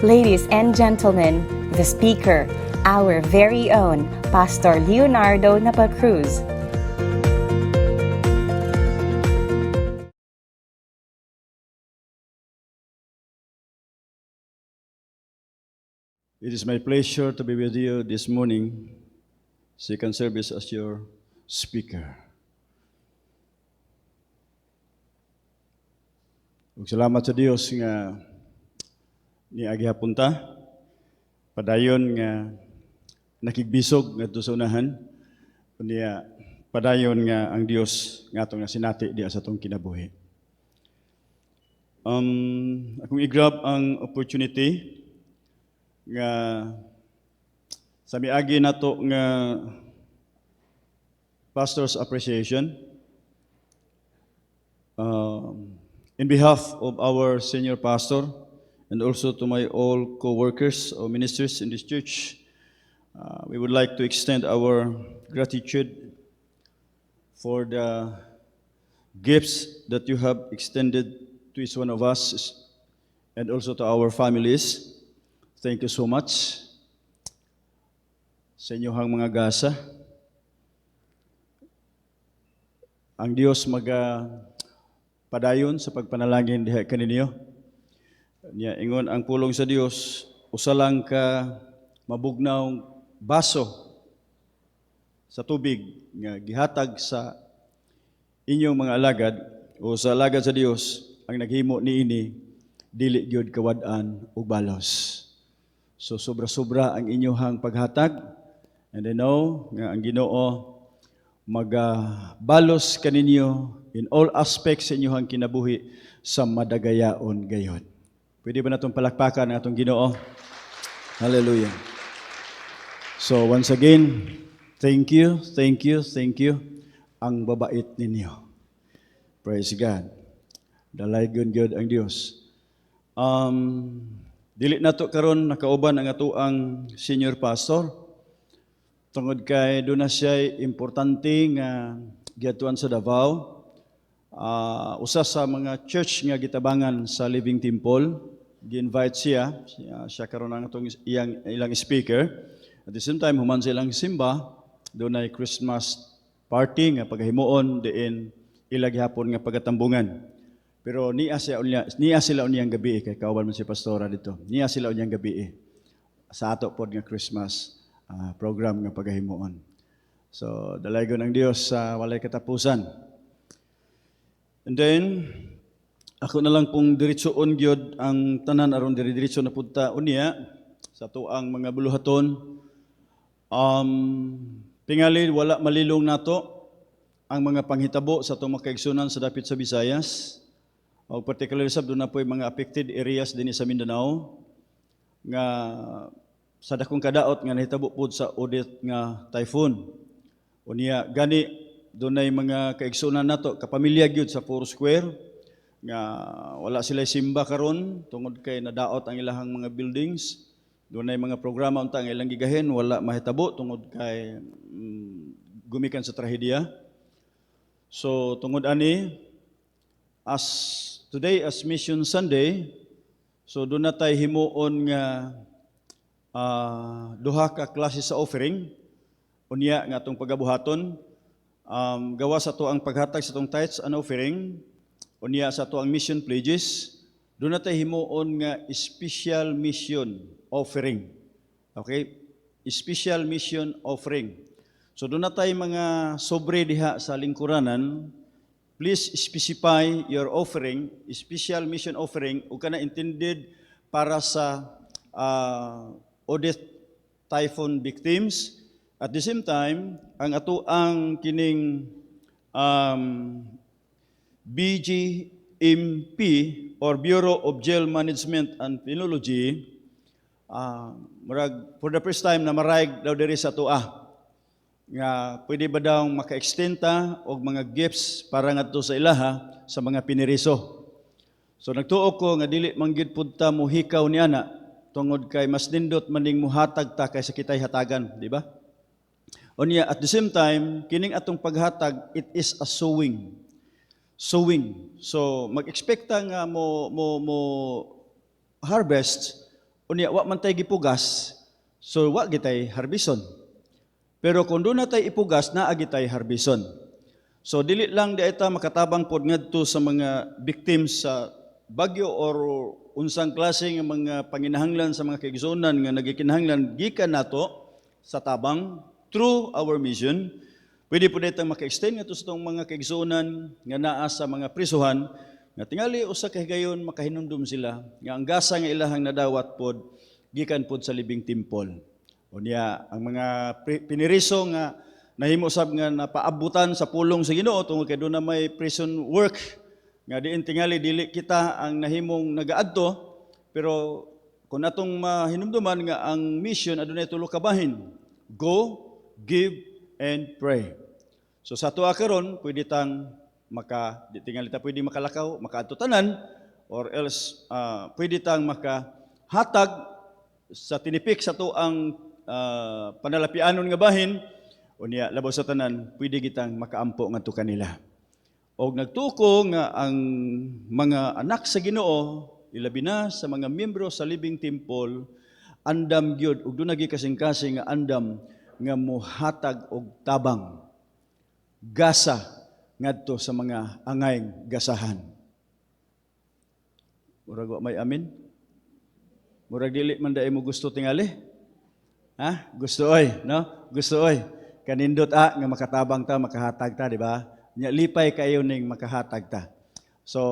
Ladies and gentlemen, the speaker, our very own Pastor Leonardo Napacruz. It is my pleasure to be with you this morning, second service as your speaker. Ug salamat sa Dios nga niagi hapon ta, padayon nga nakigbisog ngadto sa unahan, kunya padayon nga ang Dios nga atong nasinati diha sa atong kinabuhi. Akong i-grab ang opportunity nga sa miagi nato nga Pastor's Appreciation. In behalf of our senior pastor and also to my all co-workers or ministers in this church, we would like to extend our gratitude for the gifts that you have extended to each one of us and also to our families. Thank you so much sa inyong mga gasa. Ang Dios padayon sa pagpanalangin diha kaninyo. Nya ingon ang pulong sa Dios, usa lang ka mabugnaw baso sa tubig nga gihatag sa inyong mga alagad o sa alagad sa Dios ang naghimo niini dili gyud kawad-an ug balos. So sobra-sobra ang inyong paghatag, and I know nga ang Ginoo magabalos kaninyo in all aspects sa inyong kinabuhi sa madagayaon gayon. Pwede ba natong palakpakan ang atong Ginoo? Hallelujah. So once again, thank you ang babait ninyo. Praise God. Dalaygon gyud ang Dios. Dili nato karon nakauban ang atoang senior pastor. Tungod kay doon na siya importante nga giatuan sa Davao. Usa sa mga church nga gitabangan sa Living Temple, gi-invite siya karon ang atong ilang speaker. At the same time human silang simba, doon ay Christmas party nga paghimuon diin ila gihapon nga pagatambungan. Pero niya sila unyang gabi kay kauban man si pastora dito. Niya sila unyang gabi sa ato pod nga Christmas program nga paghimuon. So dalaygon ang Dios sa walay katapusan. And then ako na lang pong diretsoon gyud ang tanan aron diretso na punta unya sa tuang mga buluhaton. Tingali wala malilong nato ang mga panghitabo sa itong makaigsunan sa dapit sa Visayas. O particularly sab doon na po yung mga affected areas din sa Mindanao nga sa dakong kadaot nga nahitabo po sa Odette nga typhoon. Unya gani doon ay mga kaigsunan nato kapamilya gyud sa Foursquare nga wala sila simba karon tungod kay nadaot ang ilahang mga buildings. Doon ay mga programa unta ang ilang gigahin wala mahitabo tungod kay gumikan sa trahedya. So tungod ani as today as Mission Sunday, so doon na tayo himuon nga duha ka klase sa offering. Unya nga atong pagabuhaton, gawa sa to ang paghatag sa tong tithes and offering, unya sa to ang mission pledges, doon na tayo himuon nga special mission offering. Okay? Special mission offering. So doon na tayo mga sobre diha sa lingkuranan. Please specify your offering, special mission offering, o kana intended para sa Odette typhoon victims. At the same time, ang atoang kining BGMP or Bureau of Jail Management and Penology, for the first time na maraig daw diri sa atoa nga pwede ba daw maka-extend ta og mga gifts para ngadto sa ilaha sa mga piniriso. So nagtuo ko nga dili man gyud pud ta mohikaw niana tungod kay mas nindot maning muhatag ta kaysa kitay hatagan, di ba? Unya at the same time kining atong paghatag, it is a sowing. So mag-expect ta nga mo harvest unya wa man tay gipugas, so wa gitay harbison. Pero kung doon na tayo ipugas, naagi tayo harbison. So dili lang daita makatabang pod ngadto sa mga victims sa bagyo or unsang klase nga mga panginahanglan sa mga kaigsuonan nga nagikinahanglan gikan nato sa tabang through our mission. Pwede po dito maka-extend nga to sa itong mga kaigsuonan nga naa sa mga prisuhan nga tingali usa ka higayon makahinumdum sila nga ang gasa nga ilahang nadawat pod gikan pod sa libing temple. Unya ang mga piniriso nga nahimo sab nga napaabutan sa pulong sa Ginoo tungod kay doon na may prison work nga diin tingali dili kita ang nahimong nagaadto, pero kung atong mahinumduman nga ang mission adunay tulo ka bahin: go, give, and pray. So sa tuwa karon pwede tang di tingali ta pwede makalakaw, makaadto tanan, or else pwede tang makahatag sa tinipik sa tuang panalapianon nga bahin, unya labaw sa tanan pwede kitang makaampo ngadto kanila. Og nagtuko nga ang mga anak sa Ginoo ilabi na sa mga miyembro sa Living Temple andam gyud ug dunay kasing-kasing nga andam nga mohatag og tabang gasa ngadto sa mga angayng gasahan. Murag wa may amin? Murag dili man daay mo gusto tingali? Ha? Gusto oy, no? Gusto oy. Kanindot nga makatabang ta, makahatag ta, di ba? Nya lipay kayo ning makahatag ta. So,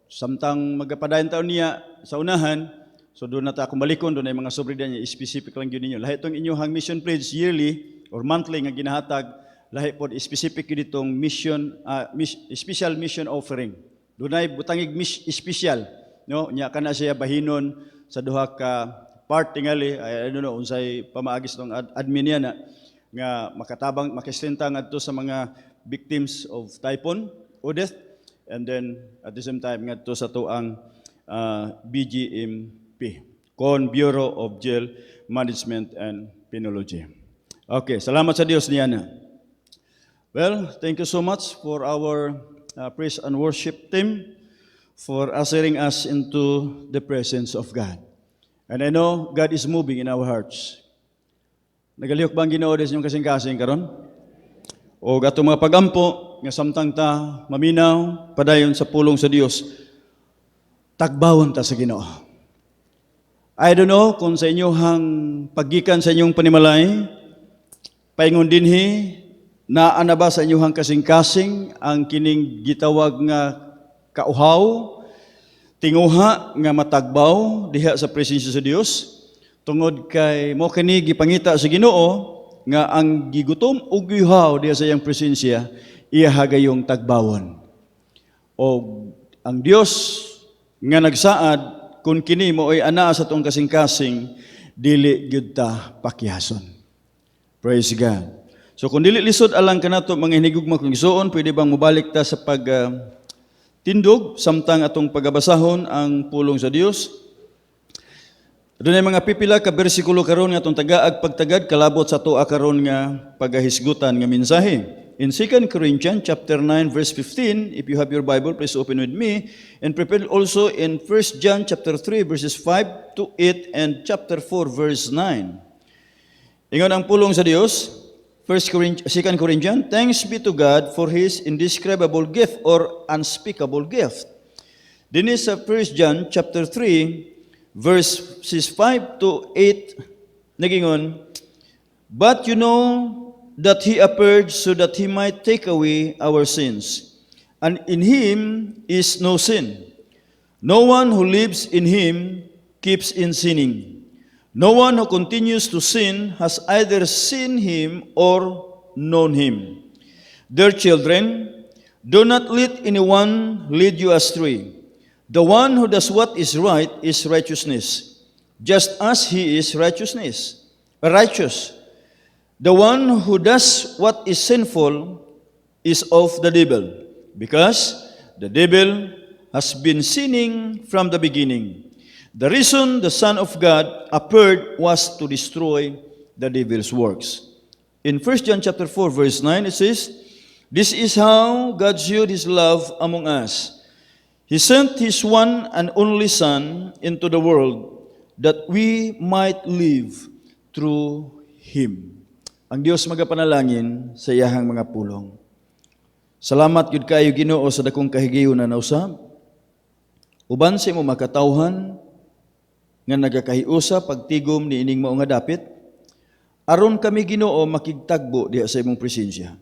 samtang magapadayon taon niya sa unahan, so doon na ta akong balikon, doon ay mga sobrida niya, specific lang yun ninyo. Lahat itong inyong mission pledge yearly or monthly nga ginahatag, lahat po specific yun itong mission, special mission offering. Doon ay butangig special, no? Nya kana siya bahinon sa duha ka part tingali, I don't know, unsay pamaagis ng admin niya na, nga makatabang, makistenta ngadto sa mga victims of typhoon o death, and then at the same time ngadto sa tuang BGMP, Con Bureau of Jail Management and Penology. Okay, salamat sa Dios niya na. Well, thank you so much for our praise and worship team for ushering us into the presence of God. And I know God is moving in our hearts. Nagalihok ba ang Ginoo des inyong kasing-kasing karon? O atong mga pagampo nga samtang ta maminaw padayon sa pulong sa Dios, tagbawon ta sa Ginoo. I don't know kung sa inyohang paggikan sa inyong panimalay, paingon dinhi naa na ba sa inyohang kasing-kasing ang kining gitawag nga kauhaw, tinguha nga matagbaw diha sa presensya sa Dios, tungod kay mo kini gipangita sa Ginoo nga ang gigutom ug gihaw diha sa iyang presensya iya hagayong tagbawon. O ang Dios nga nagsaad kun kini mo ay ana sa tong kasing-kasing dili gyud ta pakyason. Praise God. So kung dili lisod alang kanato mga hinigugma kung igsuon, pwede bang mobalik ta sa tindog samtang atong pagabasahon ang pulong sa Dios. Dunay mga pipila ka bersikulo karon nga atong tagaag pagtagad kalabot sa tuwa karon nga pagahisgutan nga mensahe. In 2 Corinthians chapter 9 verse 15, if you have your Bible, please open with me, and prepare also in 1 John chapter 3 verses 5 to 8 and chapter 4 verse 9. Ingon ang pulong sa Dios. 2 Corinthians, thanks be to God for His indescribable gift or unspeakable gift. Din sa 1 John chapter 3, verses 5 to 8, nagingon, but you know that He appeared so that He might take away our sins, and in Him is no sin. No one who lives in Him keeps in sinning. No one who continues to sin has either seen Him or known Him. Dear children, do not let anyone lead you astray. The one who does what is right is righteousness, just as he is righteous. The one who does what is sinful is of the devil, because the devil has been sinning from the beginning. The reason the Son of God appeared was to destroy the devil's works. In 1 John chapter 4 verse 9 it says, this is how God showed His love among us. He sent His one and only Son into the world that we might live through Him. Ang Dios magapanalangin sa iyahang mga pulong. Salamat gid kayo Ginoo sa dakong kahigayon na nausab. Uban sa imo makatawhan nga nagakahiusa pagtigom ni ining mao nga dapit, aron kami Ginoo makigtagbo diha sa imong presensya.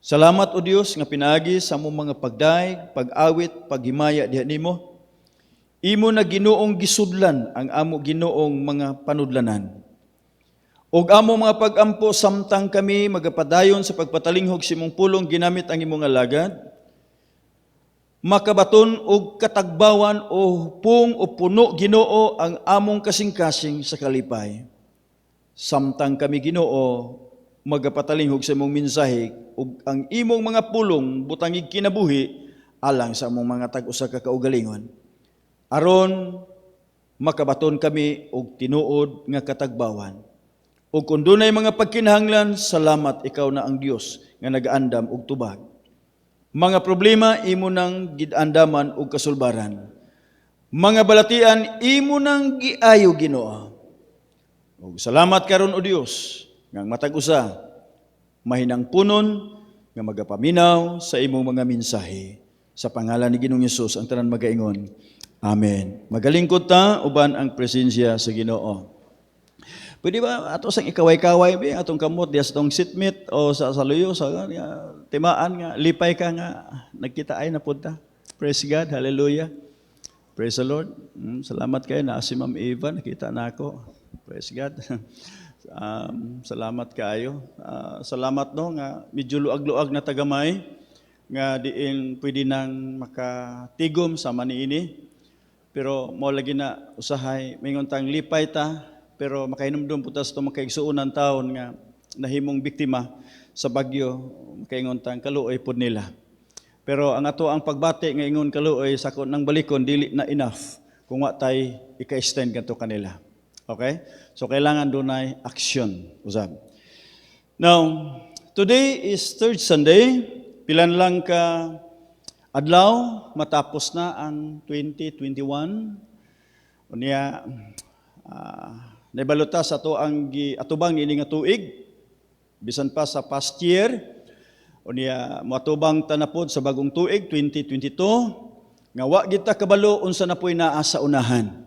Salamat o Dios nga pinaagi sa among mga pagdaig, pag-awit, paghimaya diha nimo. Imo na Ginoong gisudlan ang amo Ginoong mga panudlanan. Og amo mga pag-ampo samtang kami magapadayon sa pagpatalinghog sa imong pulong ginamit ang imong alagad, makabaton og katagbawan o pung o puno Ginoo ang among kasing-kasing sa kalipay. Samtang kami Ginoo magapatalingog sa imong mensahe ug ang imong mga pulong butangig kinabuhi alang sa among mga tag-usa ka kaugalingon. Aron makabaton kami og tinuod nga katagbawan. Ug kung dunay mga pagkinahanglan, salamat ikaw na ang Dios nga nagaandam og tubag. Mga problema imo nang gidandaman og kasulbaran. Mga balatian imo nang giayo Ginoo. Ug salamat karon o Dios nga matag-usa mahinang punon nga magapaminaw sa imong mga mensahe. Sa pangalan ni Ginoong Hesus ang tanan magaingon. Amen. Magalingkod ta uban ang presensya sa Ginoo. Pwede ba ato sang ikaway-kaway bi atong kamot diha sa tong sitmit o sa saluyo sa timaan nga lipay ka nga nagkita ay napunta. Praise God. Hallelujah. Praise the Lord. Salamat kayo na si Ma'am Eva nakita na ako. Praise God. Salamat kayo. Salamat no nga medyo luag-luag na tagamay nga diin pwede nang makatigom sa maniini. Pero mo lagi na usahay mingon tang lipay ta pero makainomdom putas to makaigsuonan taon nga nahimong biktima sa bagyo makaingon tang kaluoy pod nila. Pero ang ato ang pagbati nga ingon kaluoy sakon nang balikon dili na enough kung wa tay ika-extend kadto kanila. Okay? So, kailangan dunay action. Usab. Now, today is third Sunday. Pilan lang ka adlaw, matapos na ang 2021. Unya, naibaluta sa ato ang atubang ini nga tuig. Bisan pa sa past year. Unya, matubang tanapod sa bagong tuig, 2022. Nga wa kita kabalo unsa na po'y naa sa unahan.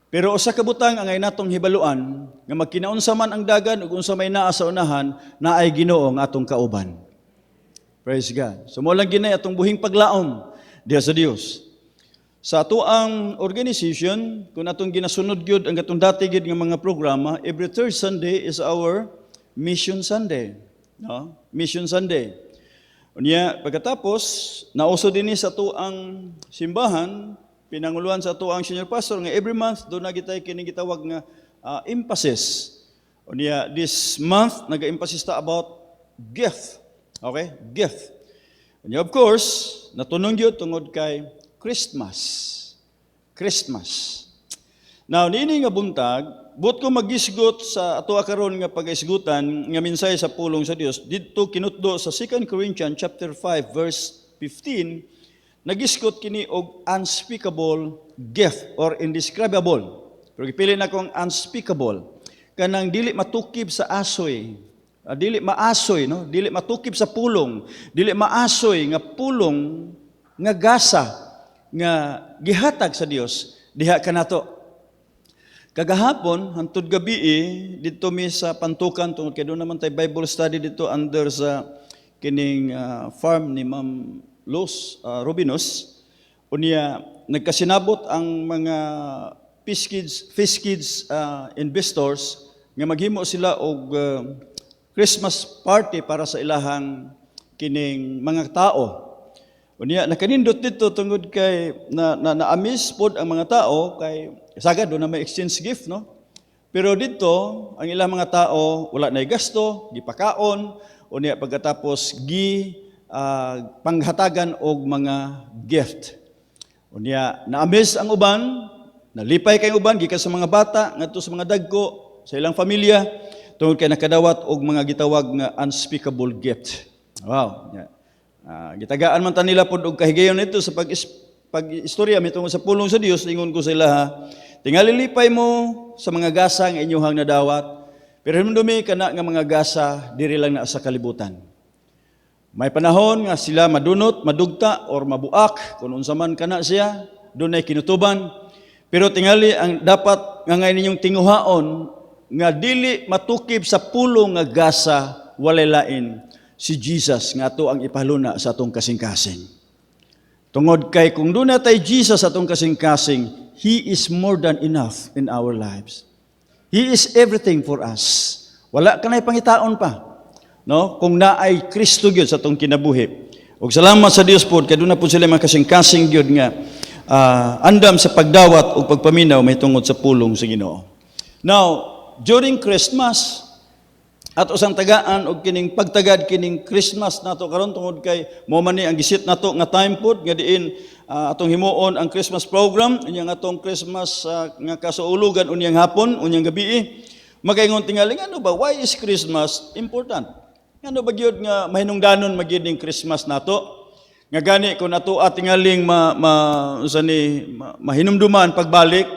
Pero usa ka butang ang ay natong hibaluan nga magkinaunsa man ang dagan ug unsa may naa sa unahan naay Ginoo nga atong kauban. Praise God. So mo lang ginay atong buhing paglaom diha sa Dios. Sa ato ang organization kun atong ginasunod gyud ang atong dati gyud nga mga programa, every third Sunday is our Mission Sunday. No? Mission Sunday. Unya pagkatapos nauso dinhi sa ato ang simbahan pinanguluan sa ato ang senior pastor nga every month do na gitay kini gitawag nga emphasis. Unya this month naga-emphasis ta about gift. Okay? Gift. Unya of course, natunong gyud tungod kay Christmas. Christmas. Now niini nga buntag, but ko magisgot sa ato karon nga pagaisgutan nga mensahe sa pulong sa Dios didto kinutdo sa 2 Corinthians chapter 5 verse 15. Nagisgot kini og unspeakable gift or indescribable. Pero gipili na kong unspeakable. Kanang dili matukib sa asoy. Dili maasoy, no? Dili matukib sa pulong. Dili maasoy nga pulong nga gasa nga gihatag sa Dios diha kanato. Kagahapon hantud gabi didto mi sa Pantukan tungod kay doon naman tay Bible study dito under sa kining farm ni Ma'am Los Rubinos. Unya nagkasinabot ang mga fish kids investors nga maghimo sila og Christmas party para sa ilahang kining mga tao. Unya nakanindot dito tungod kay na-amaze pod ang mga tao kay sagad do na may exchange gift, no? Pero dito ang ilang mga tao wala nay gasto, gipakaon, unya pagkatapos panghatagan og mga gift. Unya na-amaze ang uban, nalipay kay uban gikan sa mga bata ngadto sa mga dagko sa ilang pamilya tungod kay nakadawat og mga gitawag nga unspeakable gift. Wow. Gitagaan man ta nila pod og kahigayon nito sa pag-istorya mitungod sa pulong sa Dios ingon ko sa ila tingali lipay mo sa mga gasa nga inyuhang nadawat, pero himdumi kana nga mga gasa diri lang na sa kalibutan. May panahon nga sila madunot, madugta or mabuak kung unsa man kana siya, dunay kinutuban. Pero tingali ang dapat nga ngayon ninyong tinguhaon nga dili matukib sa pulong nga gasa walay lain si Jesus nga ato ang ipaluna sa atong kasing-kasing. Tungod kay kung doon na tayo Jesus sa atong kasing-kasing, He is more than enough in our lives. He is everything for us. Wala ka na'y pangitaon pa. No? Kung naay Kristo gyud sa atong kinabuhi. Ug salamat sa Dios po, kay doon na po sila mga kasing-kasing gyud nga andam sa pagdawat o pagpaminaw may tungod sa pulong sa Ginoo. Now, during Christmas, at usang tagaan og kining pagtagad kining Christmas nato karon tungod kay mo man ni ang gisit nato nga time pod nga diin atong himuon ang Christmas program unyang atong Christmas nga kasuulugan unyang hapon unyang gabi magaingon tingali ano ba why is Christmas important ano ba gyud nga mahinungdanon magyud ning Christmas nato nga gani kun ato tingaling mahinumduman pagbalik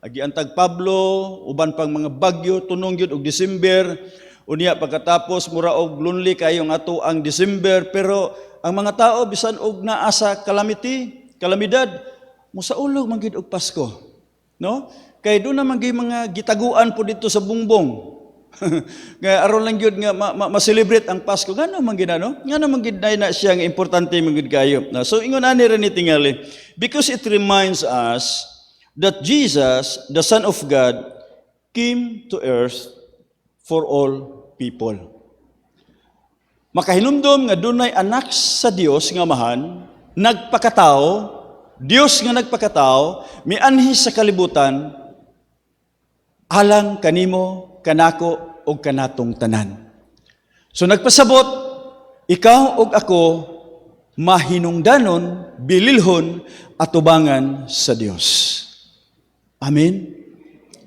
agi antag Pablo uban pang mga bagyo tunong gyud og December. Unya pagkatapos mura og lonely kayo nga ato ang December pero ang mga tao bisan og naa sa kalamidad mosaulog man gid og Pasko no kay do na man gyud mga gitaguan po dito sa bungbong kaya aron lang gyud nga ma-celebrate ang Pasko ngano man gid no ngano man gid na siya nga importante man gid kayo no? So ingon ani ra ni tingali because it reminds us that Jesus the Son of God came to earth for all people. Makahinumdom nga dunay anak sa Dios nga mahan, nagpakatao, Dios nga nagpakatao, mianhi sa kalibutan, alang kanimo, kanako, o kanatong tanan. So nagpasabot, ikaw o ako, mahinungdanon, bililhon, at tubangan sa Dios. Amen?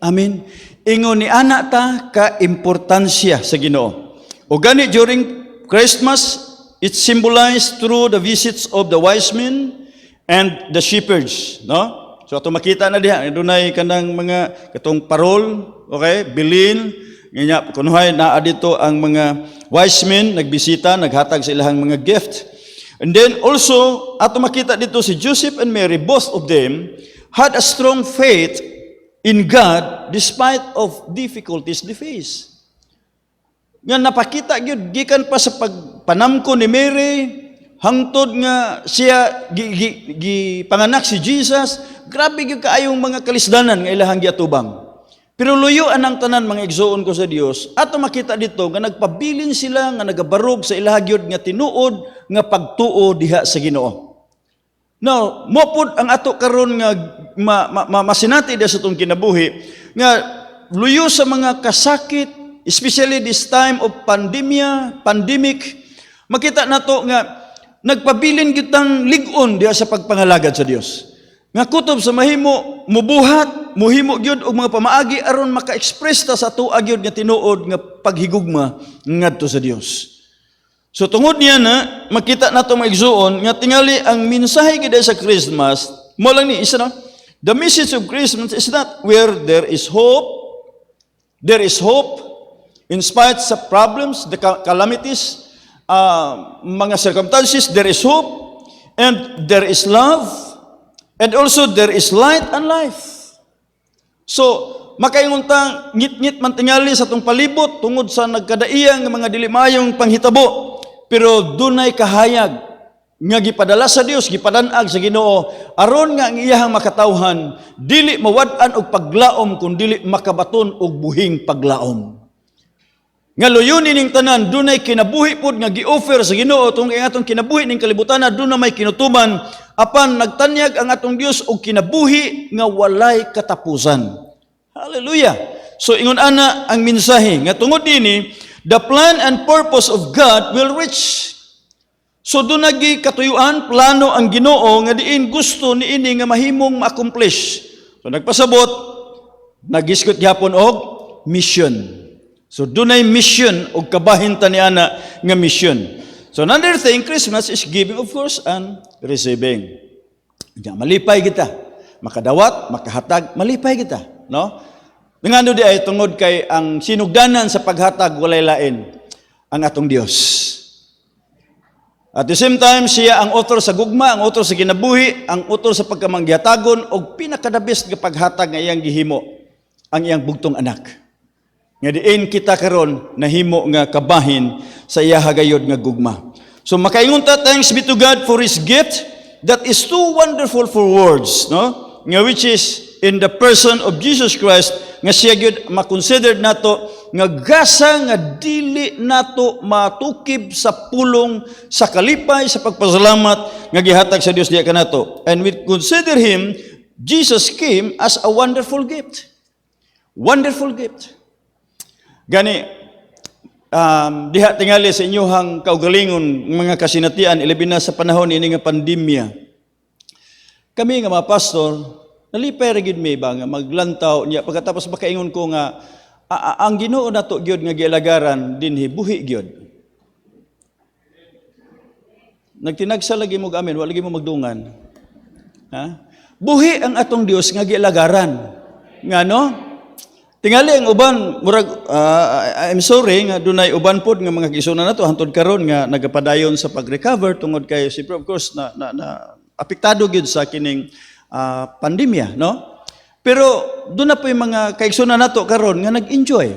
Amen. Ingon ni ana ta ka importansya sa Ginoo. O gani during Christmas, it symbolized through the visits of the wise men and the shepherds, no? So ato makita na diha, dunay kanang mga katong parol, okay, bilin, nya kunuhay naa dito ang mga wise men nagbisita, naghatag sa ilahang mga gift. And then also ato makita dito si Joseph and Mary, both of them had a strong faith in God despite of difficulties they face. Nga napakita gyud gikan pa sa pagpanamko ni Mary hangtod nga siya panganak si Jesus, grabe gyud kaayong mga kalisdanan nga ilahang giatubang. Pero luyuan ang tanan mga igsoon ko sa Dios. Ato makita dito nga nagpabilin sila nga nagabarog sa ilaha gyud nga tinuod nga pagtuo diha sa Ginoo. Now, mopod ang ato karon nga masinati sa itong kinabuhi, nga luyo sa mga kasakit, especially this time of pandemic, makita nato nga nagpabilin kitang ligon diha sa pagpangalagad sa Dios. Nga kutob sa mahimo, mubuhat, muhimo gyud og mga pamaagi aron maka-express ta sa tuwa gyud nga tinuod nga paghigugma ngadto sa Dios. So tungod niya na, makita nato maigsuon, nga tingali ang mensahe gid sa Christmas, mo lang ni isa na, the message of Christmas is not where there is hope in spite of problems, the calamities, mga circumstances, there is hope, and there is love, and also there is light and life. So, makaingon ta ngit-ngit man tingali sa tong palibot tungod sa nagkadaiyang nga mga dili maayong panghitabo. Pero dunay kahayag nga gipadala sa Dios, gipadan-ag sa Ginoo aron nga ang iyahang makatawhan dili mawad-an og paglaom kun dili makabaton og buhing paglaom. Nga luyunin ning tanan dunay kinabuhi pod nga gi-offer sa Ginoo tungod kay atong kinabuhi ning kalibutan dunay may kinutuman apan nagtanyag ang atong Dios og kinabuhi nga walay katapusan. Hallelujah. So ingon ana ang mensahe nga tungod dinhi the plan and purpose of God will reach. So doon nagi katuyuan, plano ang Ginoo nga diin gusto niini nga mahimong ma-accomplish. So nagpasabot, nagiskot gyapon og mission. So doon ay mission og kabahin ta ni ana nga mission. So another thing, Christmas is giving of course and receiving. Malipay kita. makadawat, makahatag, malipay kita, no? Ngano di ay tungod kay ang sinugdanan sa paghatag walay lain ang atong Dios. At the same time, siya ang author sa gugma, ang author sa kinabuhi, ang author sa pagkamanggihatagon, o pinakadabis nga paghatag nga iyang gihimo, ang iyang bugtong anak. Nga diin kita karon nahimo nga kabahin sa iya hagayod nga gugma. So makaingon ta, thanks be to God for His gift that is too wonderful for words, no? Nga which is in the person of Jesus Christ, nga siya gyud makonsidered nato nga gasa nga dili nato matukib sa pulong sa kalipay sa pagpasalamat nga gihatag sa Dios diha kanato. And we consider him, Jesus came as a wonderful gift. Wonderful gift. Gani diha tingali sa inyohang kaugalingon mga kasinatian ilabi na sa panahon ini nga pandemya. Kami nga mga pastor, nalipay ra gid mi ba nga maglantaw niya pagkatapos makaingon ko nga ang Ginoo nato gyud nga gialagaran dinhi buhi gyud. Nagtinagsa lagi mo amin, wala lagi mo magdungan. Ha? Buhi ang atong Dios nga gialagaran. Ngano? Tingali ang uban murag I'm sorry nga dunay uban pod nga mga kisuna nato hantod karon nga nagapadayon sa pag-recover tungod kay siyempre of course na apektado gyud sa kining pandemya, no? Pero doon na po yung mga kaiksuna nato karon nga nag-enjoy.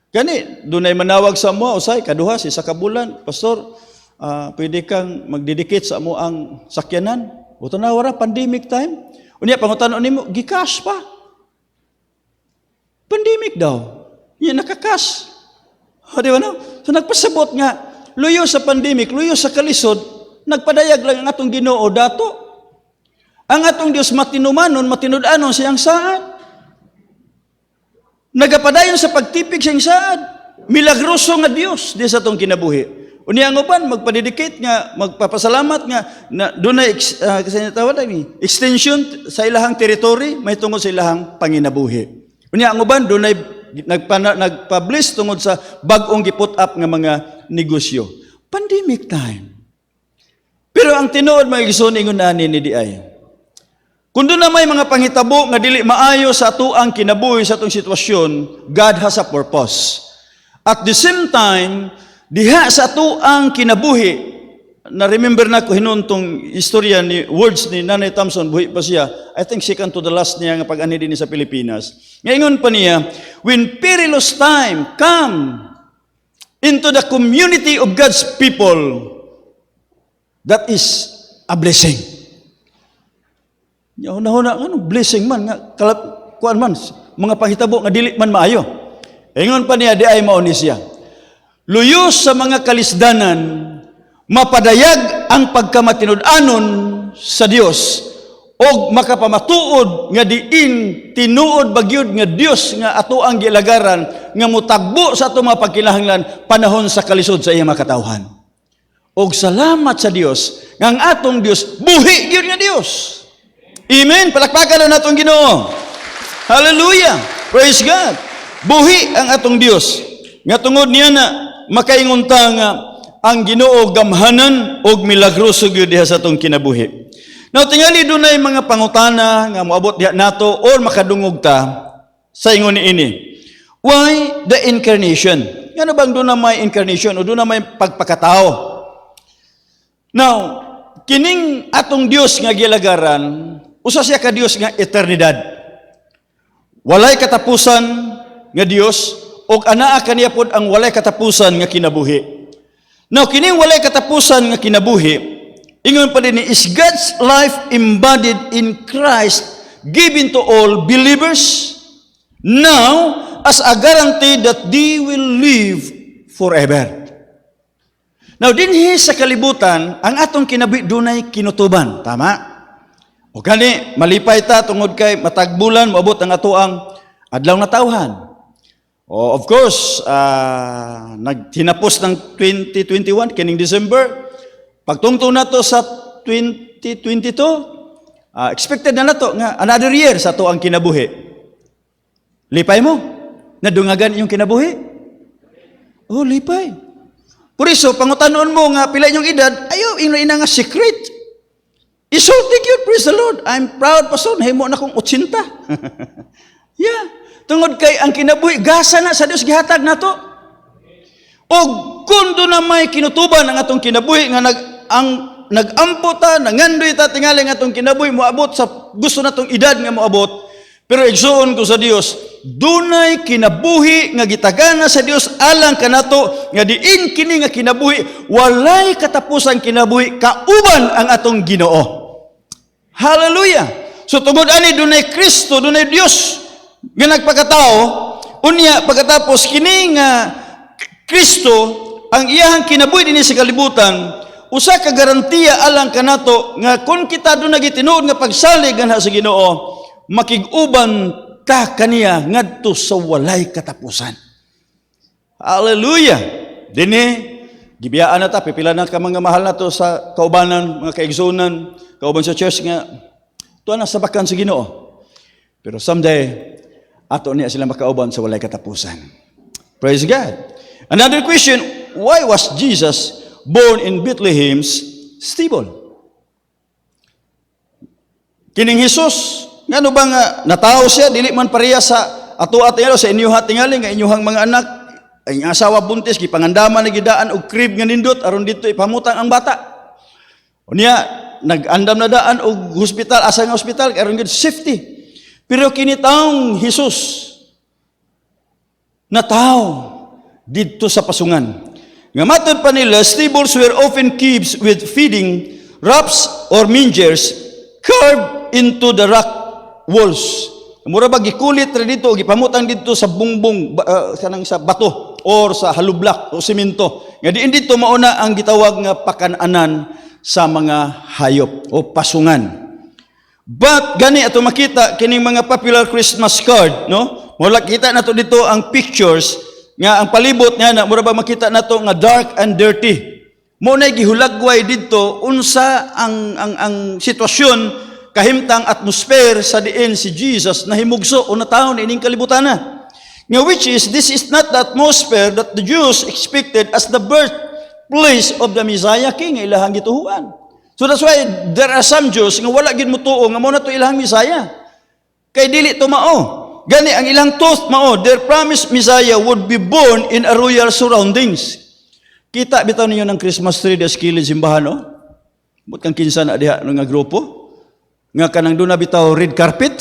Gani, doon ay manawag sa mo, usay, kaduha, isa ka bulan, pastor, pwede kang magdidikit sa mo ang sakyanan. O tanawara, pandemic time. Unya, pangutanon nimo, gikas pa. Pandemic daw. Yan, nakakas. O, di ba no? So nagpasabot nga, luyo sa pandemic, luyo sa kalisod, nagpadayag lang ang atong Ginoo dato. Ang atong Dios matinumanon, matinud-anon siyang saad. Nagapadayon sa pagtipig siyang saad. Milagroso nga Dios di sa atong kinabuhi. Unya ang uban magpadedicate nga, magpapasalamat nga na dunay kasi tawag ni extension sa ilahang territory may tungod sa ilahang panginabuhi. Unya ang uban dunay nagpublish tungod sa bag-ong giput up nga mga negosyo. Pandemic time. Pero ang tinuod mga igsoon ingon ani ni di ay. Kung doon na may mga panghitabo nga dili maayo sa atuang kinabuhi sa atong sitwasyon, God has a purpose. At the same time, diha sa atuang kinabuhi, na-remember na ko hinuntong istorya ni words ni Nanay Thompson, buhi pa siya, I think second to the last niya nga pag-ani din sa Pilipinas. Ngayon pa niya, when perilous time come into the community of God's people, that is a blessing. Una-una, blessing man, nga, kuan man, mga panghitabo nga dili man maayo. Ingon pa niya, di ay mao ni siya. Luyos sa mga kalisdanan, mapadayag ang pagkamatinud-anon sa Dios, o makapamatuod nga diin, tinuod bagyod nga Dios nga ato ang gilagaran, nga mutagbo sa ato mga pagkinahanglan, panahon sa kalisod sa iyang makatawhan. Og salamat sa Dios, nga ang atong Dios, buhi gyud nga Dios. Amen. Palakpakan na natong Ginoo. Hallelujah. Praise God. Buhi ang atong Dios. Nga tungod niya na makaingon ta nga ang Ginoo gamhanan og milagroso gyud diha sa atong kinabuhi. Now tingali dunay mga pangutana nga moabot diha nato or makadungog ta sa ingon niini. Why the incarnation? Ngano bang doon na may incarnation o doon na may pagpakatao? Now, kining atong Dios nga gilagaran, usa siya ka Dios nga eternidad. Walay katapusan nga Dios ug anaa kaniya pod ang walay katapusan nga kinabuhi. Now kining walay katapusan nga kinabuhi, ingon pa din ni is God's life embodied in Christ given to all believers now as a guarantee that they will live forever. Now dinhi sa kalibutan ang atong kinabuhi dunay kinutuban, tama? O gani, malipay ta tungod kay matagbulan, maabot ang atoang adlaw na tawhan. O of course, nagtinapos ng 2021, kining December. Pagtungtong na to sa 2022, expected na to nga another year sa atoang kinabuhi. Lipay mo? Nadungagan yung kinabuhi? Oh, lipay. Por iso, pangutanon mo nga pila inyong edad, ayaw, ina nga secret. Isulti gyud, praise the Lord. I'm proud pastor, nahimo na kong 80. Yeah. Tungod kay ang kinabuhi gasa na sa Dios gihatag nato. Og kun do na may kinutuban ang atong kinabuhi nga nagampo ta, nangandoy ta tingali nga atong kinabuhi moabot sa gusto natong edad nga moabot. Pero igsuon ko sa Dios, dunay kinabuhi nga gitagana sa Dios alang kanato nga diin kini nga kinabuhi walay katapusang kinabuhi kauban ang atong Ginoo. Hallelujah. So tungod ani dunay Kristo, dunay Dios nga nagpakatao, unya pagkatapos kini nga Kristo ang iyahang kinabuhi dinhi sa kalibutan, usa ka garantiya alang kanato nga kun kita dunay gitinuod nga pagsalig anha sa Ginoo, makig-uban ta kaniya ngadto sa walay katapusan. Hallelujah. Dinhi gibiyaan na ta, pipila na ka mga mahal na to sa kaubanan, mga kaigsunan, kauban sa church nga tuwa na sabakan sa Ginoo. Pero someday ato niya sila makauban sa walay katapusan. Praise God. Another question, why was Jesus born in Bethlehem's stable? Kining Jesus, ngano ba nga natao siya, dili man pareha sa ato tingali, sa inyo tingali, nga inyuhang mga anak, ay asawa buntis, kipangandaman na gidaan, o crib nga nindot, aron dito ipamutang ang bata. O niya, nag-andam na daan, o hospital, asa nga hospital, aron gid safety. Pero kinitaong Jesus, na tao, dito sa pasungan. Nga matod pa nila, stables were often kept with feeding rafts or mangers carved into the rock walls. Mura ba gikulit ra dito, gipamutang dito sa bungbong kanang sa bato or sa halublak o semento. Nga diin dito mauna ang gitawag nga pakananan sa mga hayop o pasungan. But gani ato makita kining mga popular Christmas card, no? Wala kita nato dito ang pictures nga ang palibot niya na mura ba makita nato nga dark and dirty. Mo na gihulagway dito unsa ang sitwasyon kahimtang atmosphere sa diin si Jesus na himugso o nataon ining kalibutan na. Nga which is, this is not the atmosphere that the Jews expected as the birthplace of the Messiah King, ilahang gituhuan. So that's why there are some Jews nga wala gid mutuo nga mo na to ilahang Messiah. Kay dili to mao. Gani ang ilang thought mao, their promised Messiah would be born in a royal surroundings. Kita bitaw ninyo ng Christmas tree des kilid simbahan, no? But kang kinsa na diha nga grupo nga kanang duna bitaw red carpet.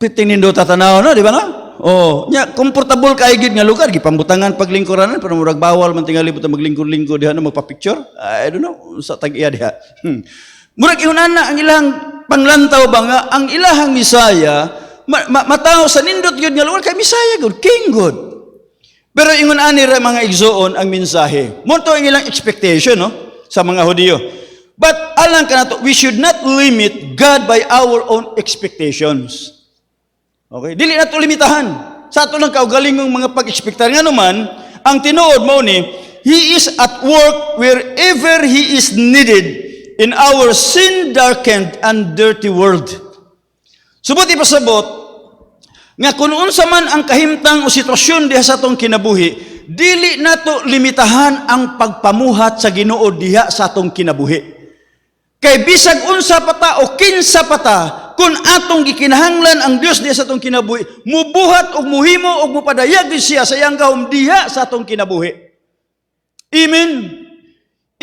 Piting nindo tatanaw, no, di ba na? Oh, nya comfortable kay gid nga lugar gipambutangan paglingkuranan pero murag bawal man tingali buta maglingkur-lingkur diha no magpa-picture. I don't know sa tag-iya diha. Murag ihunana ang ilang panglantaw ba nga ang ilahang Messiah matao sa nindot gyud nga lugar kay Messiah good, king good. Pero ingon ani ra mga igsoon ang mensahe. Monto ang ilang expectation, no, sa mga Hudiyo. But alang kanato, we should not limit God by our own expectations. Okay? Dili nato limitahan. Sa ato lang kaugalingong mga pag-expectar nga naman, ang tinuod mao ni, He is at work wherever He is needed in our sin-darkened and dirty world. Subot ipasabot, nga kung unsa man ang kahimtang o sitwasyon diha sa atong kinabuhi, dili nato limitahan ang pagpamuhat sa Ginoo diha sa atong kinabuhi. Kay bisag unsa pa ta o kinsa pa ta, kung atong gikinahanglan ang Dios diha sa atong kinabuhi, mubuhat og muhimo og mupadayag siya sa iyang gahom diha sa atong kinabuhi. Amen.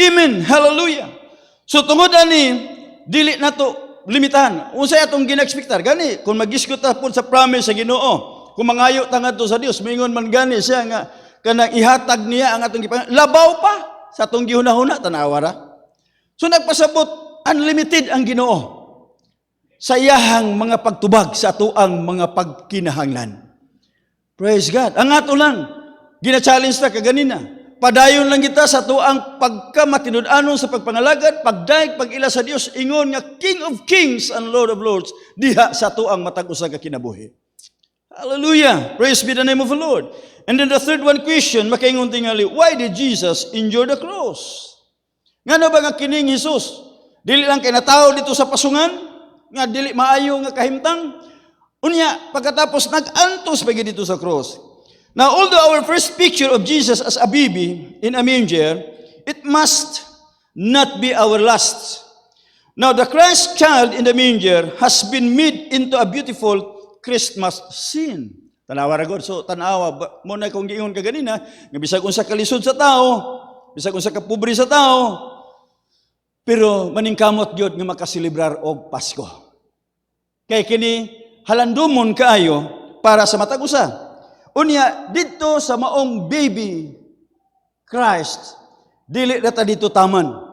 Amen. Hallelujah. So tungod ani, dili nato limitahan. Unsay atong gina-expectar gani kung mag-iskot ta pud sa promise sa Ginoo. Kung mangayo ta ngadto sa Dios, mingon man gani siya nga kanang ihatag niya ang atong labaw pa sa atong gihunahuna tanawa ra. So nagpasabot unlimited ang Ginoo sa iyahang mga pagtubag sa atoang mga pagkinahanglan. Praise God. Ang ato lang gina-challenge ta kaganina. Padayon lang kita sa tuang pagkamatinud-anon sa pagpangalagad, pagdaig, pag-ila sa Dios, ingon nga King of Kings and Lord of Lords, diha sa tuang matag usa ka kinabuhi. Hallelujah! Praise be the name of the Lord. And then the third one question, makaingon tingali, why did Jesus endure the cross? Ngano ba nga kining Jesus? Dili lang kay natao dito sa pasungan, nga dili maayo nga kahimtang. Unya, pagkatapos nag-antos pa dito sa cross. Now, although our first picture of Jesus as a baby in a manger, it must not be our last. Now, the Christ child in the manger has been made into a beautiful Christmas scene. Tanawa ra God. So, tanawa, muna kung giingon ka ganina, nga bisag unsa kalisod sa tao, bisag unsa ka pobre sa tao, pero maningkamot gyud nga makaselebrar og Pasko. Kay kini halandumon kaayo para sa matag usa. Unya didto sa maong baby Christ, dili na ta dito taman.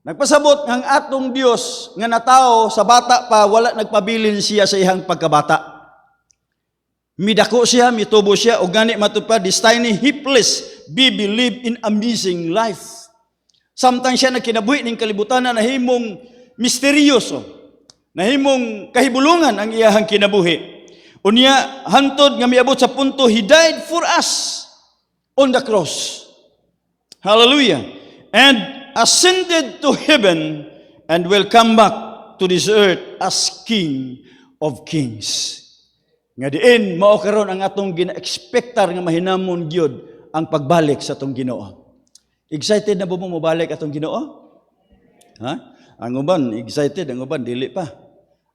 Nagpasabot ng atong Dios nga natao sa bata pa, wala nagpabilin siya sa ihang pagkabata. Midako siya, mitubo siya, o gani matupad, this tiny helpless baby live in amazing life. Samtang siya nagkinabuhi ng kalibutan na nahimong misteryoso, nahimong kahibulungan ang iyahang kinabuhi. Unya, hantod nga miabot sa punto, He died for us on the cross. Hallelujah. And ascended to heaven and will come back to this earth as King of Kings. Nga diin, mao karon ang atong gina-expectar nga mahinamon gyud ang pagbalik sa atong Ginoo. Excited na ba mo mabalik atong Ginoo? Ha? Ang uban, excited. Ang uban, dili pa.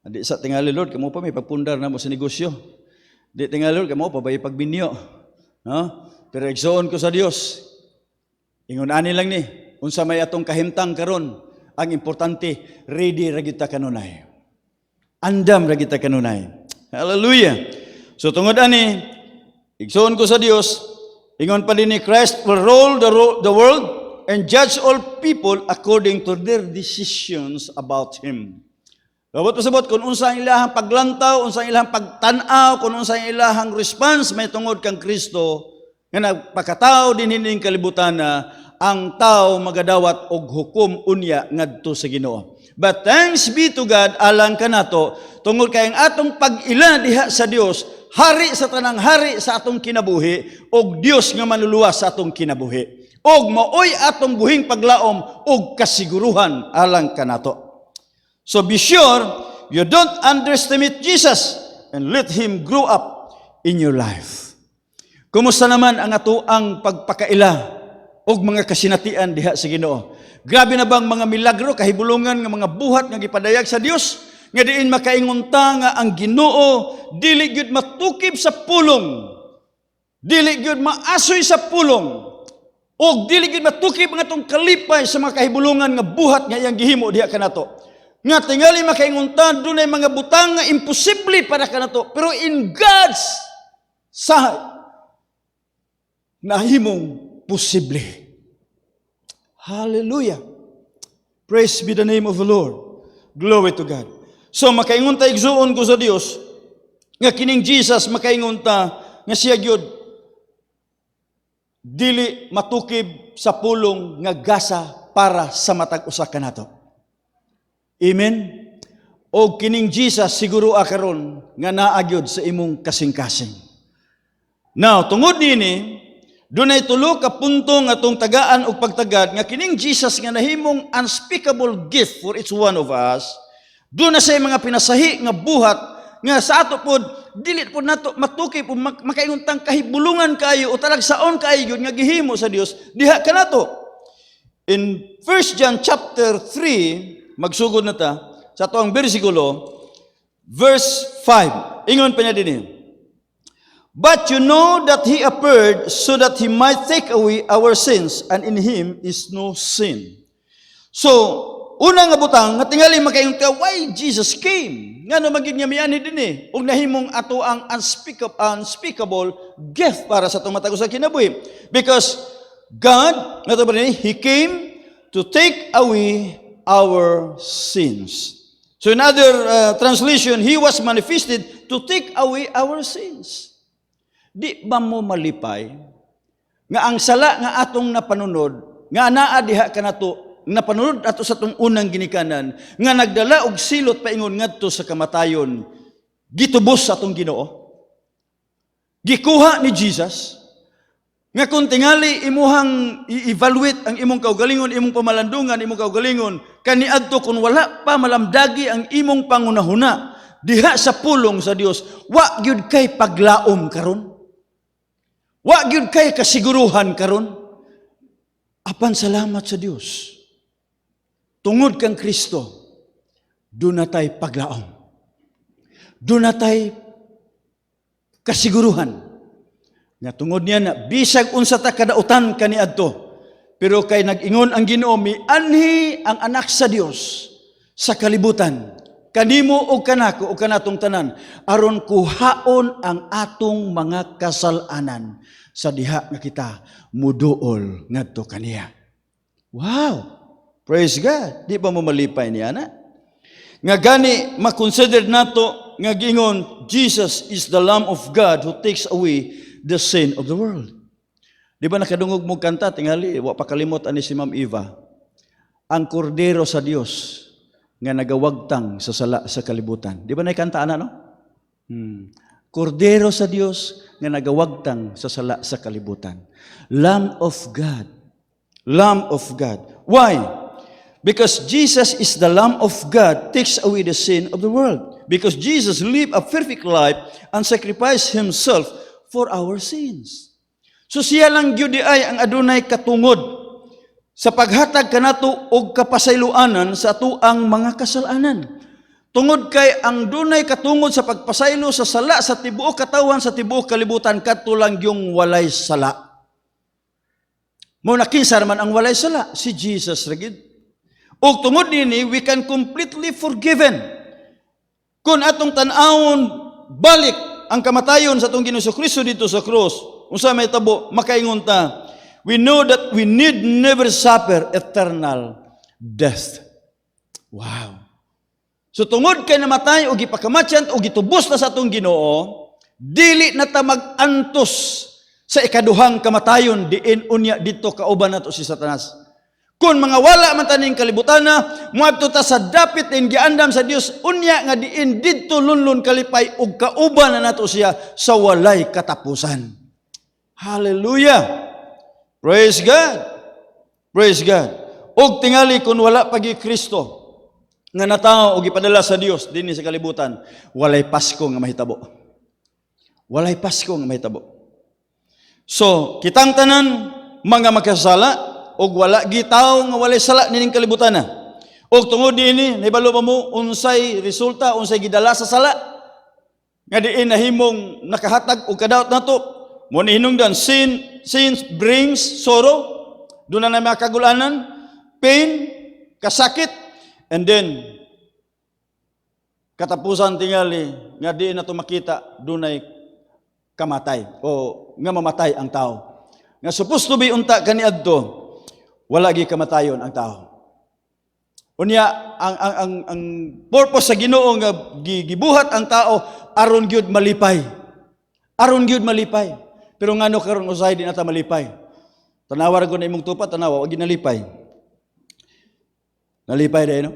Di sa tingali, Lord, kamo pa may pagpundar na mo sa negosyo. Di tingali, Lord, kamo pa may pagbinyo. Ha? Pero igsoon ko sa Dios. Ingon ani lang ni, unsa may atong kahimtang karon, ang importante, ready ra kita kanunay. Andam ra kita kanunay. Hallelujah. So tungod ani, igsoon ko sa Dios, ingon pa din ni Christ will rule the world and judge all people according to their decisions about Him. Labot pasabot kung unsa ang ilahang paglantaw, unsa ang ilahang pagtan-aw, kung unsa ang ilahang response may tungod kang Kristo, nga nagpakatao din hining kalibutan na ang tao magadawat og hukom unya ngadto sa Ginoo. But thanks be to God, alang kanato tungod kay ang atong pag-ila diha sa Dios, hari sa tanang hari sa atong kinabuhi og Dios nga manluluwas sa atong kinabuhi. Og maoy atong buhing paglaom og kasiguruhan alang kanato. So be sure you don't underestimate Jesus and let Him grow up in your life. Kumusta naman ang ato ang pagpakaila og mga kasinatian diha sa Ginoo? Grabe na bang mga milagro, kahibulungan nga mga buhat nga gipadayag sa Dios, nga diin makaingunta nga ang Ginoo dili gyud matukib sa pulong, dili gyud maasoy sa pulong, og dili gyud matukib ang atong kalipay sa mga kahibulungan nga buhat nga iyang gihimo diha kanato. Nga tingali makaingunta dunay mga butang nga imposible para kanato, pero in God's sight nahimong posible. Hallelujah. Praise be the name of the Lord. Glory to God. So makaingon ta igsuon ko sa Dios nga kining Jesus makaingon ta nga siya gyud dili matukib sa pulong nga gasa para sa matag usa kanato. Amen. O kining Jesus siguro akaron nga naa gyud sa imong kasing-kasing. Now tungod nini, dunay tulo ka punto nga atong tagaan og pagtagad nga kining Jesus nga nahimong unspeakable gift for each one of us. Doon na say mga pinasahi nga buhat nga sa ato pod dili pod nato matukip o makainguntang kahibulungan kayo o talagsaon kayo nga gihimo sa Dios diha kanato. In 1 John chapter 3, magsugod na ta sa atong bersikulo, verse 5. Ingon pa niya dinhi. But you know that He appeared so that He might take away our sins, and in Him is no sin. So, unang nga butang, nga tingali makaingon ka, why Jesus came? Nga no maging nyamiani din ug nahimong ato ang unspeakable gift para sa itong matag sa kinabuhi. Because God, nga ito ba rin, He came to take away our sins. So in other translation, He was manifested to take away our sins. Di ba mo malipay nga ang sala nga atong napanunod nga naa diha kanato napanunod ato sa tong unang ginikanan nga nagdala og silot paingon ngadto sa kamatayon gitubos sa atong Ginoo, gikuha ni Jesus nga kung tingali imuhang i-evaluate ang imong kaugalingon, imong pamalandungan, imong kaugalingon kaniadto kung wala pa malamdagi ang imong pangunahuna diha sa pulong sa Dios, wa gyud kay paglaom karon. Wa gyud kay kasiguruhan karon. Apan salamat sa Dios. Tungod kang Kristo, dunatay paglaom. Dunatay kasiguruhan. Nga tungod niya na bisag unsa ta kadautan kaniadto. Pero kay nag-ingon ang Ginoo, mianhi ang anak sa Dios sa kalibutan. Kanimo o kanako o kanatong tanan aron kuhaon ang atong mga kasalanan sa diha nga kita muduol ngadto kaniya. Wow! Praise God! Di ba mo malipay niya na? Nga gani makonsider nato nga gingon, Jesus is the Lamb of God who takes away the sin of the world. Di ba nakadungog mo kanta tingali, wa pakalimot ani si Ma'am Eva, ang kordero sa Dios nga nagawagtang sa sala sa kalibutan. Di ba naikanta ana no? Kordero sa Dios nga nagawagtang sa sala sa kalibutan. Lamb of God. Lamb of God. Why? Because Jesus is the Lamb of God, takes away the sin of the world. Because Jesus lived a perfect life and sacrificed Himself for our sins. So siya lang gyud ay ang adunay katungod sa paghatag kanato og kapasayloanan sa atuang mga kasalanan. Tungod kay ang dunay katungod sa pagpasaylo sa sala sa tibuok katawan sa tibuok kalibutan kadto lang yung walay sala. Mo nakinsa man ang walay sala si Jesus ragid. Og tungod nini we can completely forgiven. Kung atong tan-awon balik ang kamatayon sa atong Ginoong Kristo dito sa krus, unsa may tabo makaingon ta, we know that we need never suffer eternal death. Wow. So tungod kay namatay o gipakamatyan o gitubos na sa atong Ginoo, dili na ta mag-antos sa ikaduhang kamatayon diin unya dito kauban nato si Satanas. Kung mga wala man taning kalibutana, moadto ta sa dapit din giandam sa Dios unya nga diin didto lunlun kalipay ug kauban na nato siya sa walay katapusan. Hallelujah. Praise God. Praise God. Og tingali kung wala pagi Kristo nga natao og ipadala sa Dios dinhi sa kalibutan, walay Pasko nga mahitabo. Walay Pasko nga mahitabo. So, kitang tanan mga makasala og wala gitaw nga walay sala nining kalibutan na. Og tungod dinhi nahibalo pa mo unsay resulta, unsay gidala sa sala nga diin nahimong nakahatag og kadaot nato. Mo ni hinungdan sin brings sorrow, doon na may kagulanan, pain, kasakit, and then katapusan tingali nga diin nato makita dunay kamatay o nga mamatay ang tao. Nga supposed to be unta kaniadto, wala gi kamatayon ang tao. Unya ang purpose sa Ginoo nga gibuhat ang tao aron gyud malipay. Aron gyud malipay. Pero ngano karon usay di nata malipay. Tanawa ra gud na imong tupa, tanawa wag ginalipay. Nalipay dai no?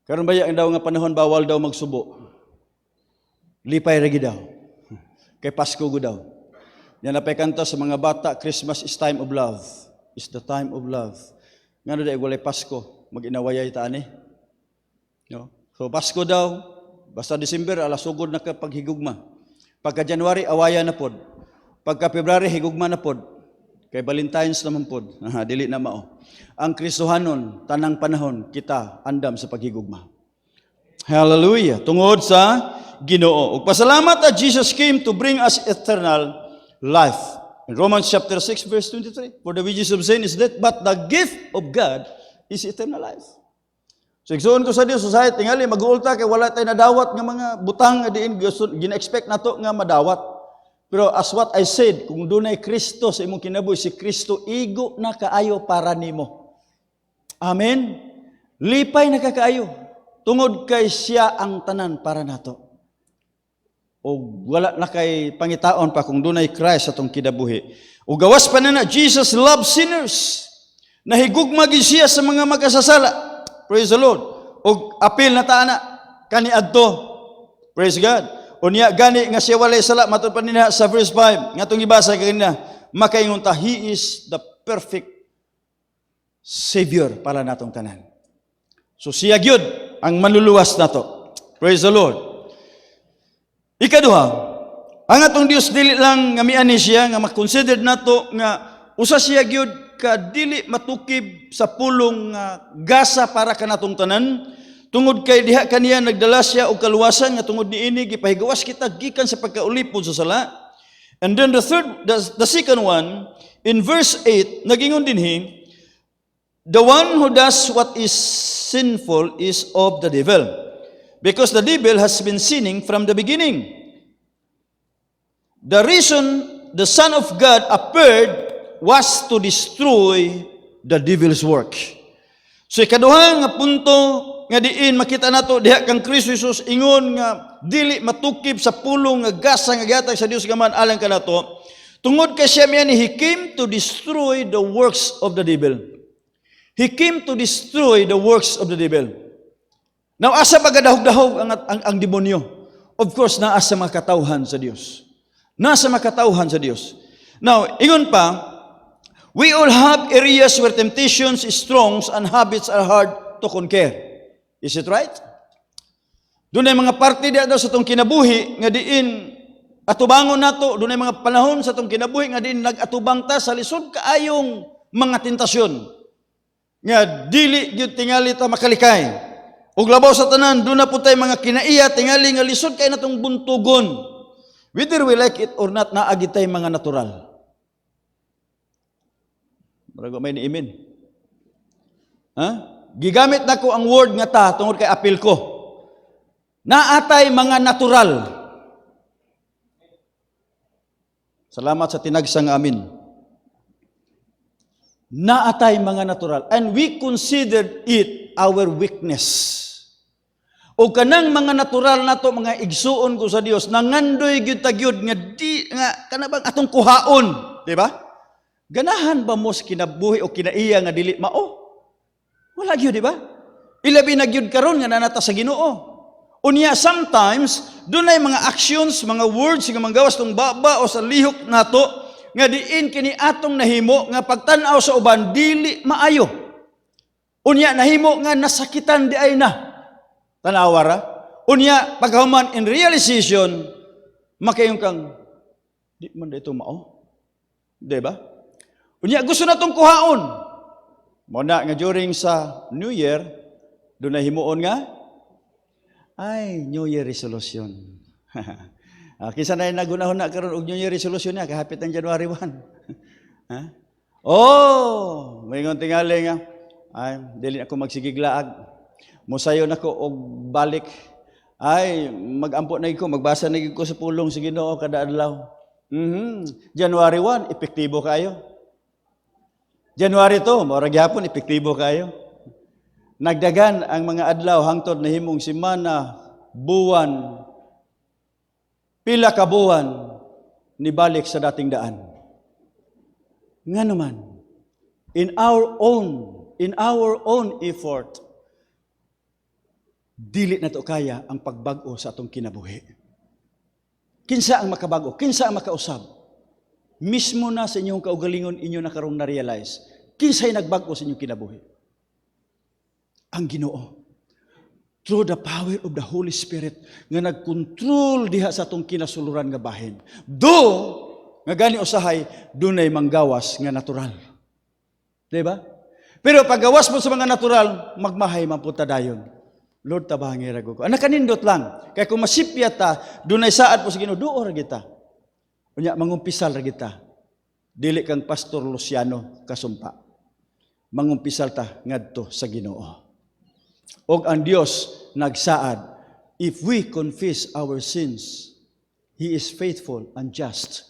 Karon baya ang daw nga panahon bawal daw magsubo. Lipay ra gid daw. Kay Pasko gud daw. Yan napay kanta sa mga bata, Christmas is time of love. Is the time of love. Ngano dai walay Pasko, mag-inawayay ta ani. No? So Pasko daw, basta December alas sugod na ka paghigugma. Pagka January awaya na pod. Pagka February higugma na pod. Kay Valentine's naman pod. Dili na mao. Ang Kristohanon tanang panahon kita andam sa paghigugma. Hallelujah. Tungod sa Ginoo. Ug pasalamat that Jesus came to bring us eternal life. In Romans chapter 6 verse 23, for the wages of sin is death, but the gift of God is eternal life. So igsoon ko sa Dios, society tingali mag-uulta kay wala tay nadawat nga mga butang nga diin gina-expect nato nga madawat. Pero as what I said, kung dunay Kristo sa imong kinabuhi, si Kristo igo na kaayo para nimo. Amen. Lipay na kakaayo. Tungod kay siya ang tanan para nato. O wala na kay pangitaon pa kung dunay Christ atong kinabuhi. O gawas pa na Jesus loves sinners. Nahigugma gid siya sa mga makasasala. Praise the Lord. O apil na ta ana kaniadto. Praise God. Unya gani nga siya walay sala matud pa nina sa verse 5 nga atong gibasa kanina, makaingon ta he is the perfect savior para natong tanan. So siya gyud ang manluluwas nato. Praise the Lord. Ikaduha, ang atong Dios dili lang nga miani siya nga makonsider nato nga usa siya gyud ka dili matukib sa pulong gasa para kanatong tanan, Tungod kay diha kaniya nagdala siya og kaluwasan nga tungod niini gipahigawas kita gikan sa pagkaulipod sa sala. And then the second one, in verse 8, nagingon dinhi, the one who does what is sinful is of the devil, because the devil has been sinning from the beginning. The reason the Son of God appeared was to destroy the devil's work. So ikaduha nga punto nga diin makita nato diha kang Kristo Jesus ingon nga dili matukip sa pulong nga gasa nga gihatag sa Dios gaman alang kanato. Tungod kay siya man, he came to destroy the works of the devil. He came to destroy the works of the devil. Now, asa pagadahog-dahog ang demonyo? Of course, naasa makatauhan sa Dios. Nasa makatauhan sa Dios. Now, ingon pa, we all have areas where temptations is strong and habits are hard to conquer. Is it right? Doon ay mga parte diya daw sa itong kinabuhi, nga diin atubangon nato, doon ay mga panahon sa itong kinabuhi, nga diin nag-atubang ta sa lisod kaayong mga tentasyon. Nga dili gyud tingali ta makalikay. Ug labaw sa tanan do na putay mga kinaiya tingali nga lisod kay natong buntugon. Whether we like it or not, naagi tay mga natural. Marago may niimin. Ha? Gigamit nako ang word nga ta tungod kay apil ko. Naatay mga natural. Salamat sa tinagsang amin. Naatay mga natural, and we considered it our weakness. O kanang mga natural nato mga igsuon ko sa Dios nangandoy gyud tagyud nga di nga kanabang atong kuhaon, di ba? Ganahan ba mo sa kinabuhi o kinaiya nga dili mao? Wala gyud, di ba? Ilabi na gyud karon nga nanata sa Ginoo. Unya sometimes dunay mga actions, mga words nga manggawas tong baba o sa lihok nato nga diin kini atong nahimo nga pagtan-aw sa uban dili maayo. Unya nahimo nga nasakitan di ay na. Tanawara. Unya paghuman in realization makayong kang di man dito mao. Di ba? Unya gusto natong kuhaon. Mo na nga during sa New Year do na himuon nga ay New Year resolution. Kisa na nagunahon na karon og New Year resolution niya kahapit ang January 1. Ha? Oh, may ngon tingali nga ay dili ako magsigiglaag. Mosayo nako og balik. Ay magampo na ko, magbasa na ko sa pulong sa Ginoo kada adlaw. January 1 epektibo kayo. January 2 mao ra gyapon epektibo kayo. Nagdagan ang mga adlaw hangtod na himong semana, buwan, pila ka buwan ni balik sa dating daan. Nga naman, in our own effort, dili na to kaya ang pagbago sa atong kinabuhi. Kinsa ang makabago? Kinsa ang makausab? Mismo na sa inyong kaugalingon inyo na karong na-realize, kinsa'y nagbago sa inyong kinabuhi? Ang Ginoo. Through the power of the Holy Spirit nga nagkontrol diha sa atong kinasuluran nga bahin. Do nga gani usahay dunay manggawas nga natural. Di ba? Pero paggawas mo sa mga natural, magmahay man punta dayon. Lord tabangi ra ko. Ana kanindot lang. Kay kung masipya ta, dunay saad po sa Ginoo, duo ra kita. Unya mangumpisal ra kita. Dili kang Pastor Luciano kasumpa. Mangumpisal ta ngadto sa Ginoo. Og ang Dios nagsaad, if we confess our sins, He is faithful and just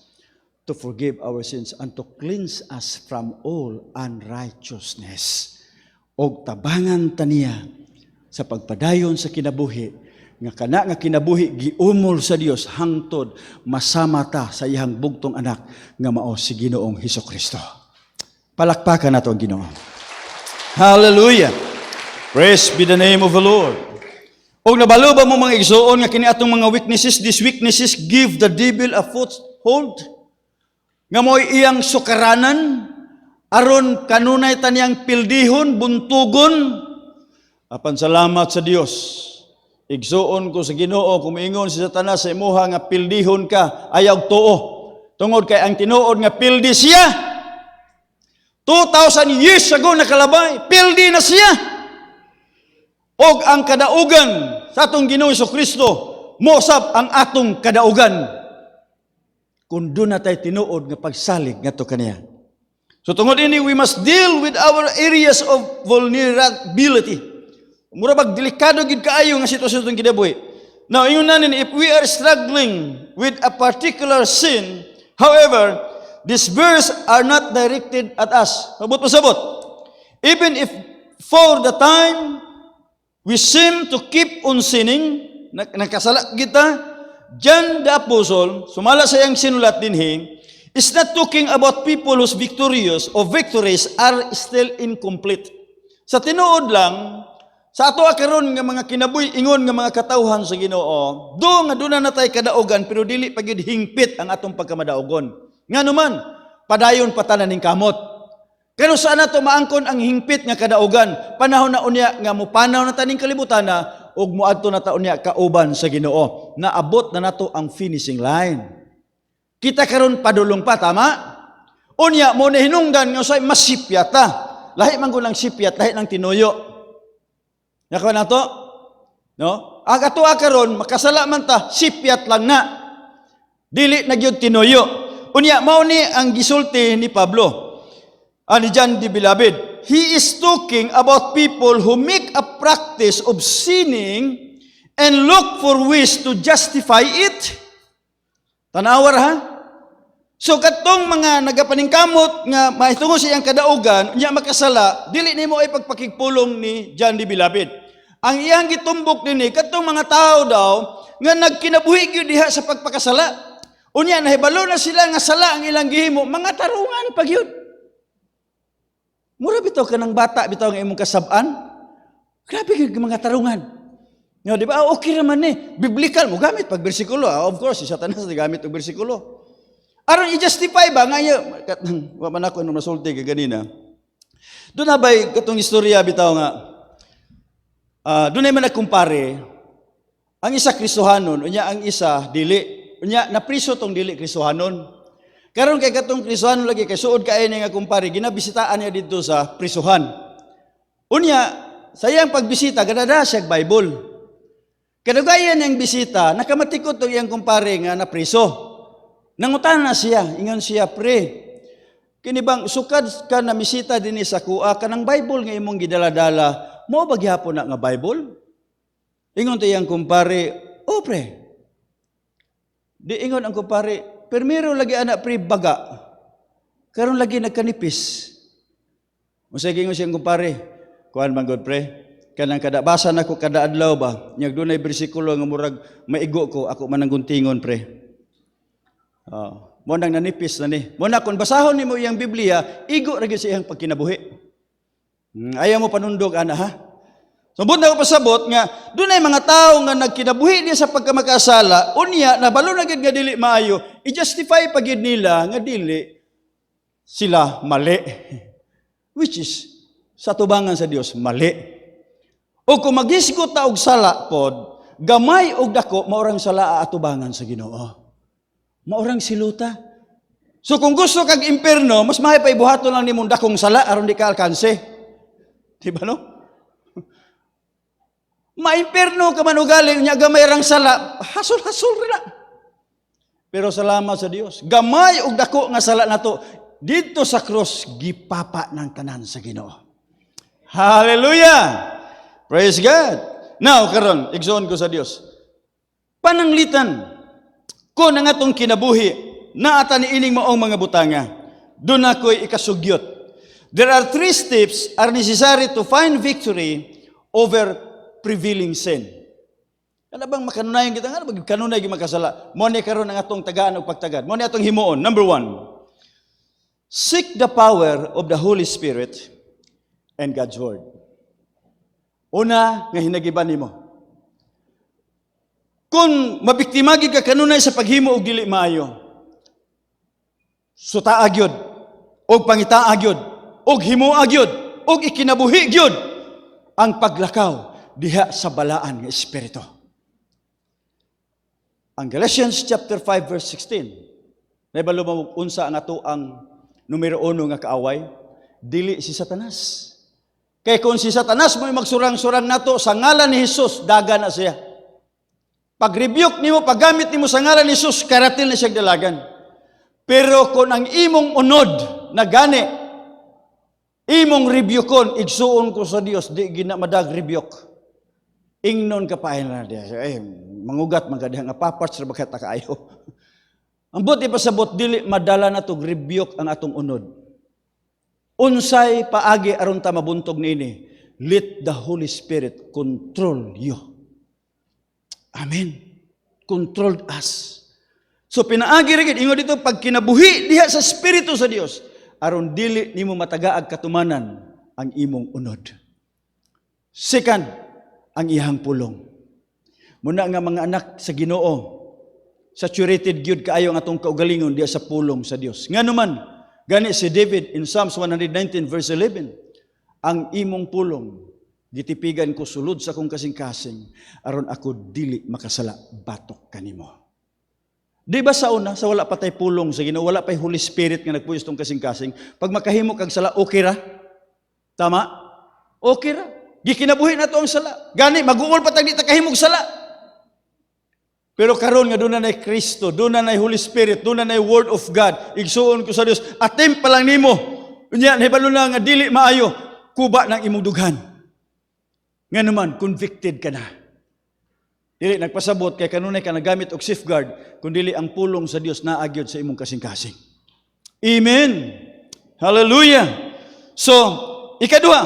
to forgive our sins and to cleanse us from all unrighteousness. Og tabangan taniya sa pagpadayon sa kinabuhi, nga kana nga kinabuhi giumol sa Dios hangtod masama ta sa iyang bugtong anak nga mao si Ginoong Hesukristo. Palakpakan nato ang Ginoo. Hallelujah. Praise be the name of the Lord. Og nabalo ba mo mga igsuon nga kini atong mga weaknesses, these weaknesses give the devil a foothold? Nga mo'y iyang sukaranan, aron kanunay taniyang pildihon, buntugon. Apan salamat sa Dios. Igsuon ko sa Ginoo, kumiingon si Satanas sa imuha nga pildihon ka, ayaw tuo. Tungod kay ang tinuod nga pildi siya. 2,000 years ago nakalabay, pildi na siya. Og ang kadaugan sa atong Ginoo Kristo mosab ang atong kadaugan. Kung doon na tayo tinuod nga pagsalig nga to kaniya. So tungod ini, we must deal with our areas of vulnerability. Mura bag delikado gid kaayo nga sitwasyon itong kinabuhi. Now, ingon nanin, if we are struggling with a particular sin, however, these verses are not directed at us. Sabot. Even if for the time we seem to keep on sinning, nakasala kita, John the Apostle, sumala sa iyang sinulat dinhi, is not talking about people whose victorious or victories are still incomplete. Sa tinuod lang, sa ato karon nga mga kinabuhi ingon nga mga katawhan sa Ginoo, do nga duna na tay kadaugan pero dili pagid hingpit ang atong pagkamadaugon. Nganuman, padayon patanan ning kamot. Kano saan nato maangkon ang hingpit nga kadaugan? Panahon na unya nga mopanaw na taning kalibutan na ug moadto na ta unya kauban sa Ginoo. Naabot na nato ang finishing line. Kita karon padulong pa, tama? Unya mo na hinungdan nga usay masipyata. Lahi man lang sipyat, lahi nang tinuyo. Yakaw na to? No? Ang ato karon makasala man ta, sipyat lang na. Dili na gyud tinuyo. Unya mao ni ang gisulti ni Pablo. Ni John the Beloved. He is talking about people who make a practice of sinning and look for ways to justify it. Tanawar ha? So katong mga nagapaningkamot nga mahitungod sa iyang kadaugan, unya makasala, dili nimo ay pagpakigpulong ni John the Beloved. Ang iyang gitumbok dinhi katong mga tao daw nga nagkinabuhi gyud diha sa pagpakasala. Unya nahibalo na sila nga sala ang ilang gihimo, mga tarungan pag yun. Mura bitaw kanang bata bitaw nga imong kasab-an. Grabe gyud mga tarungan. No, di ba? Okay naman ni. Biblical mo gamit pag bersikulo. Of course, si Satanas gamit og bersikulo. Aron i-justify ba nga iyo? Wa man ako nung nasulti ka ganina. Doon na ba'y katong istorya bitaw nga, doon ay man nagkumpare, ang isa Kristohanon, unya ang isa dili. Unya napriso tong dili Kristohanon. Karon kay katong Kristohanon lagi kay suod kaay nga kumpare, ginabisitaan niya dito sa prisuhan. Unya, sa iyang pagbisita, ganada siya Bible. Kadagayan niyang bisita, nakamatikot tong iyang kumpare nga napriso. Nangutan na siya, ingon siya, pre, kini bang sukad ka na misita din sa kuha, kanang Bible nga imong gidala-dala, mo ba gihapon na nga Bible? Ingon to iyang kumpare, oh pre, di ingon ang kumpare, permiro lagi anak pre baga, karon lagi nagkanipis. Masay ingon siyang kumpare, kuhan man god pre, kanang kadabasa na ko kada adlaw ba, nyag dunay bersikulo nga murag maigo ko, ako man ang guntingon pre. Mo nang nanipis na ni. Mo na kung basahon nimo iyang Biblia, igo ra gyud sa iyang pagkinabuhi. Ayaw mo panundog ana ha. Subod na ko pasabot nga dunay mga tao nga nagkinabuhi niya sa pagkamakasala, unya nabalo na gyud nga dili maayo, i-justify pa gyud nila nga dili sila mali. Which is sa tubangan sa Dios mali. O kung maghisgot ta og sala pod, gamay og dako maurang sala atubangan sa Ginoo. Maurang siluta. So kung gusto kag imperno, mas mahay pa ibuhaton lang nimong dakong sala aron di ka alkanse. Di ba no? Maimperno ka man ugali nya gamay rang sala, hasol-hasol ra. Pero salamat sa Dios, gamay og dako nga sala nato didto sa cross gipapa ng tanan sa Ginoo. Hallelujah! Praise God. Now karon igsoon ko sa Dios. Pananglitan kung ang atong kinabuhi, naata ni ining maong mga butanga, doon ako'y ikasugyot. There are 3 steps are necessary to find victory over prevailing sin. Ano bang makanunayan kita? Ano bang kanunay yung makasala? Muna karon ang atong tagaan o pagtagad. Muna atong himuon. Number 1, seek the power of the Holy Spirit and God's Word. Una, nga hinagiban nimo. Kung mabiktimagi ka kanunay sa paghimo og dili maayo, sutaa gyud, og pangitaa gyud, og himua gyud, og ikinabuhi gyud ang paglakaw diha sa balaan nga espiritu. Ang Galatians chapter 5 verse 16. Naibalo mo unsa ang ato ang numero 1 nga kaaway? Dili si Satanas. Kay kung si Satanas mo magsurang-surang nato sa ngalan ni Jesus, daga na siya. Pag-rebuke nimo, paggamit nimo sa ngalan ni Jesus, karatil na siya dalagan. Pero kung ang imong unod na gani, imong rebukon, igsuon ko sa Dios, di ginamadag rebuke. Ingnon ka pa na diya. Mangugat magadiha nga paparts ra bakit kaayo. Ang buti pasabot dili madala na to rebuke ang atong unod. Unsay paagi aron ta mabuntog niini? Let the Holy Spirit control you. Amen. Controlled us. So pinaagi rin, ingo dito, pag kinabuhi diha sa Espiritu sa Dios, aron dili nimo matagaag katumanan ang imong unod. Second, ang ihang pulong. Muna nga mga anak sa Ginoo, saturated gyud kaayo ang atong kaugalingon diha sa pulong sa Dios. Nga naman, gani si David in Psalms 119 verse 11, ang imong pulong gitipigan ko sulod sa kong kasing-kasing aron ako dili makasala batok kanimo. Di ba sa una, sa wala pa tay pulong sa Ginoo, wala pay Holy Spirit nga nagpuyos tong kasing-kasing, pag makahimo kag sala, okay ra? Tama? Okay ra. Gikinabuhi na to ang sala. Gani, mag-uol pa tag di ta kahimog sala. Pero karon nga doon na Kristo, doon na Holy Spirit, doon na Word of God, igsuon ko sa Dios, atim pa lang nimo. Unya, nahibalo na nga dili maayo, kuba ng imong dughan. Nga naman, convicted ka na. Dili nagpasabot kay kanunay ka nagamit og safeguard, kundi ang pulong sa Dios naagyod sa imong kasing-kasing. Amen. Hallelujah. So, ikaduha,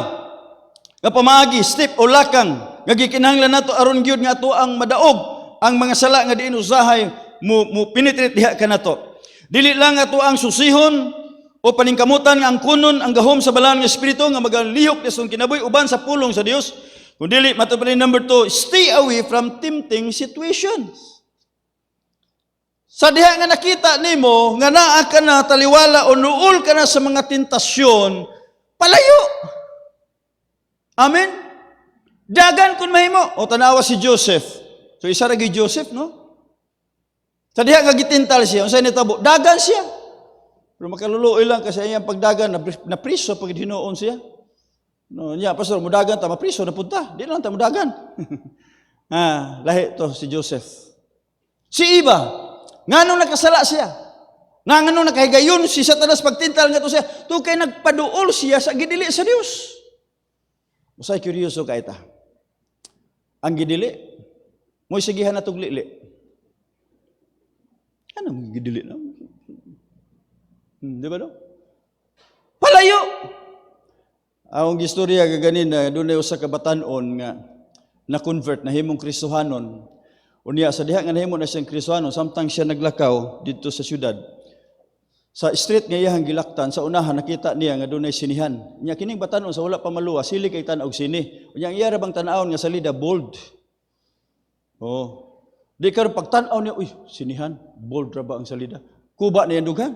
nga pamaagi, step o lakang, nga gikinahanglan nato aron gyud nga ato ang madaog ang mga sala nga diin usahay mo penetrate diha kanato. Dili lang ato ang susihon o paningkamutan nga ang kunon ang gahom sa balahan nga espiritu nga magalihok sa kinabuhi uban sa pulong sa Dios. Kung dili, matapalin number 2, stay away from tempting situations. Sa diha nga nakita nimo, nga naa ka na taliwala o nuol ka na sa mga tentasyon, palayo. Amen? Dagan kun mahimo. O tanawa si Joseph. So isa ra gi Joseph, no? Sa diha nga gitintal siya, unsay nitabo? Dagan siya. Pero makaluluoy lang kasi iyang pagdagan na priso pag hinuon siya. No, niya pastor mudagan ta mapriso na punta. Di lang ta mudagan. Lahi to si Joseph. Si Iba, nganong nakasala siya? Nganong nakahigayon si Satanas pagtintal nga to siya? To kay nagpaduol siya sa gidili sa Dios. Usay kuryoso kay ta. Ang gidili mo'y sigihan na tuglili. Ano ang gidili na? Di ba no? Palayo! Ang istorya gaganin na doon ay usa ka batan-on nga na-convert na himong Kristohanon. Unya sa diha nga nahimo na siyang Kristohanon samtang siya naglakaw dito sa syudad. Sa street nga iyang gilaktan sa unahan nakita niya nga doon ay sinihan. Nya kining batan-on sa wala pa maluwa sili kay tan-og sini. Unya ang iya ra bang tan-awon nga salida bold. Oh. Di karon pagtan-aw niya uy sinihan bold ra ba ang salida. Kuba na yan dugan.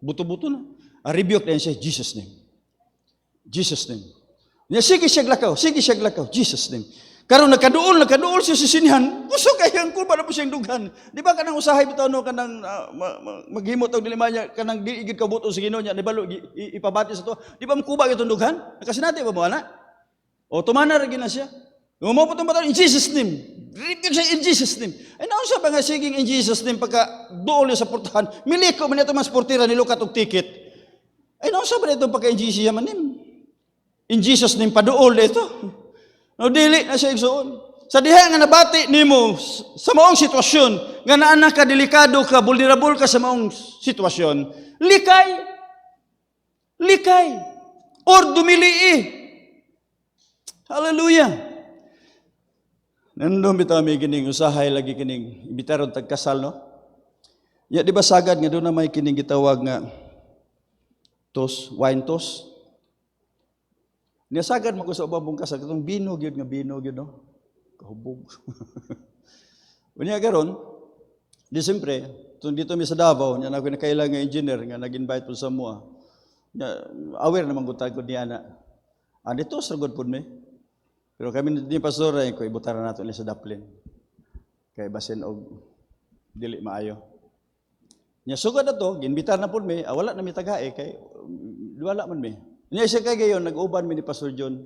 Buto-buto na. Rebuke na siya Jesus name. Jesus name. Sige siya glakaw, Jesus name. Karon nakaduol siya sa sinihan, gusto kaya ang kurba na po siyang dughan. Di ba kanang usahay bitaw no kanang maghimo tawag dili manya kanang di igid kabuto sa Ginoo niya, di ba ipabati sa to. Di ba mkuba itong dughan? Nakasinati ba mo ana? O tumana ra gina siya. Mo po tong bataw in Jesus name. Rebuke siya in Jesus name. Ay naunsa ba nga siging in Jesus name pagka duol niya sa portahan, miliko man ito mas portira nilukat og ticket. Ay naunsa ba itong pagka in Jesus man name? In Jesus name paduol ito. No dili na siya igsuon. Sa diha nga nabati nimo sa maong sitwasyon nga naa ka delikado ka, vulnerable ka sa maong sitwasyon, likay or dumilii. Hallelujah. Nandun bitaw may kining usahay lagi kining ibitaron tagkasal no. Ya di ba sagad nga doon na may kining gitawag nga wine toast. Nisagad mo ko sa ubang kasal, katong binog yun no? Kahubog. Unya karon, di siyempre, dito mi sa Davao, niya na ako nakailang nga engineer, nga nag-invite po sa mua. Aware naman ko tayo niya na, dito, saragod po mi. Pero kami ni pastor, ko ibutara nato sa Daplin. Kay basin og dili maayo. Nya sugod na to, ginbitar na po mi, wala na mi tagae, kay wala man mi. Niya siya kay gayon, nag-uban mi ni Pastor John.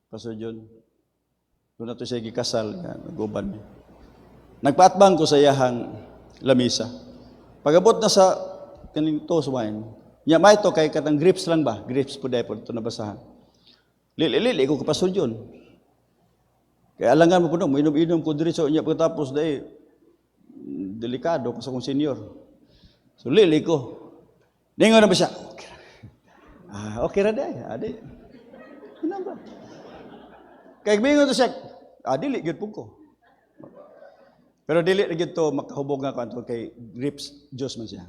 Pastor John. Doon na to siya gikasal, nag-uban niya. Nagpaatbang ko sa iyahang lamisa. Pagabot na sa kaning to sumain. Nya may to kay katang grapes lang ba? Grapes po dai po to nabasahan. Lili ko ka Pastor John. Kaya alangan mo po mo inom-inom ko diri so nya pagkatapos dai delikado pa sa kong senior. So lili ko. Ningon na ba siya? Okay. Okay ra dai. Adi. Inom ba? Kaya bingon to siya, dili gyud po ko. Pero dili na gyud to makahubog nga kanto kay grapes juice man siya.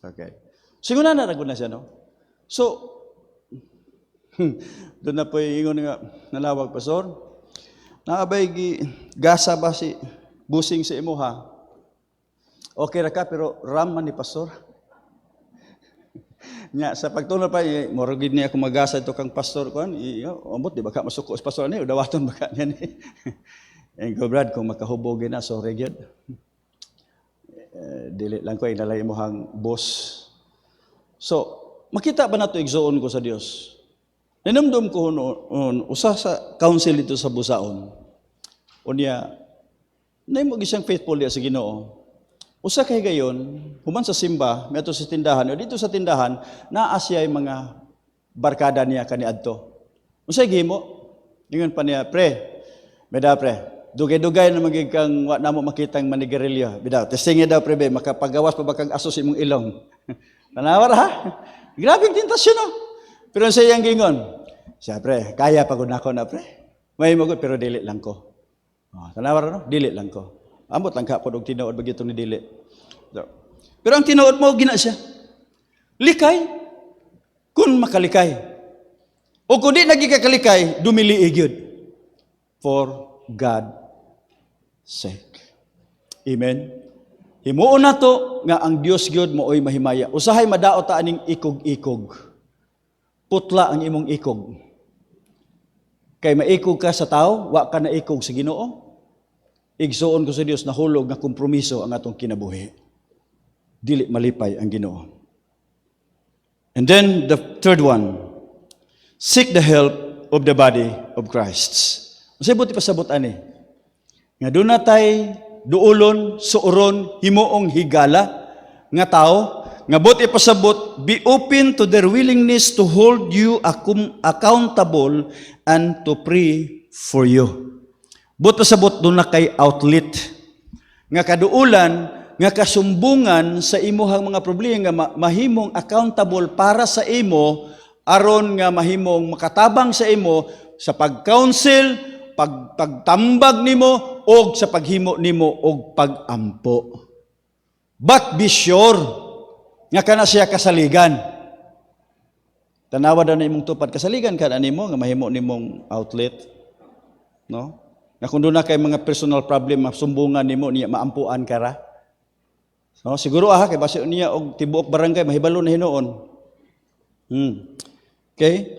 Okay. Siguro na ragod na siya, no? So, doon na po ingon nga nalawag, Pastor. Naabay gasa ba si busing si imo ha? Okay ra ka pero ram man ni Pastor. Nya sa pagtulong pa murag gid niya ako magasa ito kang pastor kon ambot di ba ka masuko sa pastor ni dawaton ba ka niya ni en ko brad kung makahubog na so gyud dili lang ko inalay mo hang boss. So makita ba nato igsoon ko sa Dios? Ninamdom ko usa sa council dito sa Busaon unya nay mo gisang faithful dia sa Ginoo. Usa kay gayon, human sa simba, meto sa tindahan, o dito sa tindahan, naa siya yung mga barkada niya kaniadto. Unsay gihimo? Ingon pa niya, pre, beda pre, dugay-dugay na magig kang wa namo makitang manigarilyo. Bida, testingin daw pre, makapagawas pa ba kang asos imong ilong. Tanawar ha? Grabing tentasyon no. Pero sa iyang gingon, siya pre, kaya pagod nako na pre. May magod pero dili lang ko. Tanawar no? Dili lang ko. Ambot lang ka po og tinuod bagito ni dili. So, pero ang tinuod mo gina siya. Likay kun makalikay. O kun di nagikakalikay, dumili gyud for God sake. Amen. Himuon nato nga ang Dios gyud mooy mahimaya. Usahay madaot ta aning ikog-ikog. Putla ang imong ikog. Kay maikog ka sa tao, wa ka na ikog sa Ginoo. Igsoon ko sa Dios na hulog nga kompromiso ang atong kinabuhi. Dili malipay ang Ginoo. And then the third one, seek the help of the body of Christ. Unsay buti pasabot ani? Nga doon natay duulon, suoron, himuong higala nga tao, nga buti pasabot, be open to their willingness to hold you accountable and to pray for you. But pasabot doon na kay outlet. Nga kaduulan, nga kasumbungan sa imuhang mga problema nga mahimong accountable para sa imo, aron nga mahimong makatabang sa imo sa pag-counsel, pagtambag nimo, o sa paghimo nimo og pag-ampo. But be sure, nga kana siya kasaligan. Tanawa daw na imong tupad, kasaligan ka na nimo, nga mahimo nimong outlet. No? Na kung doon na kay mga personal problem, masumbungan nimo niya maampuan ka ra. So, siguro kay basi niya og tibuok barangay mahibalo na hinuon. Okay?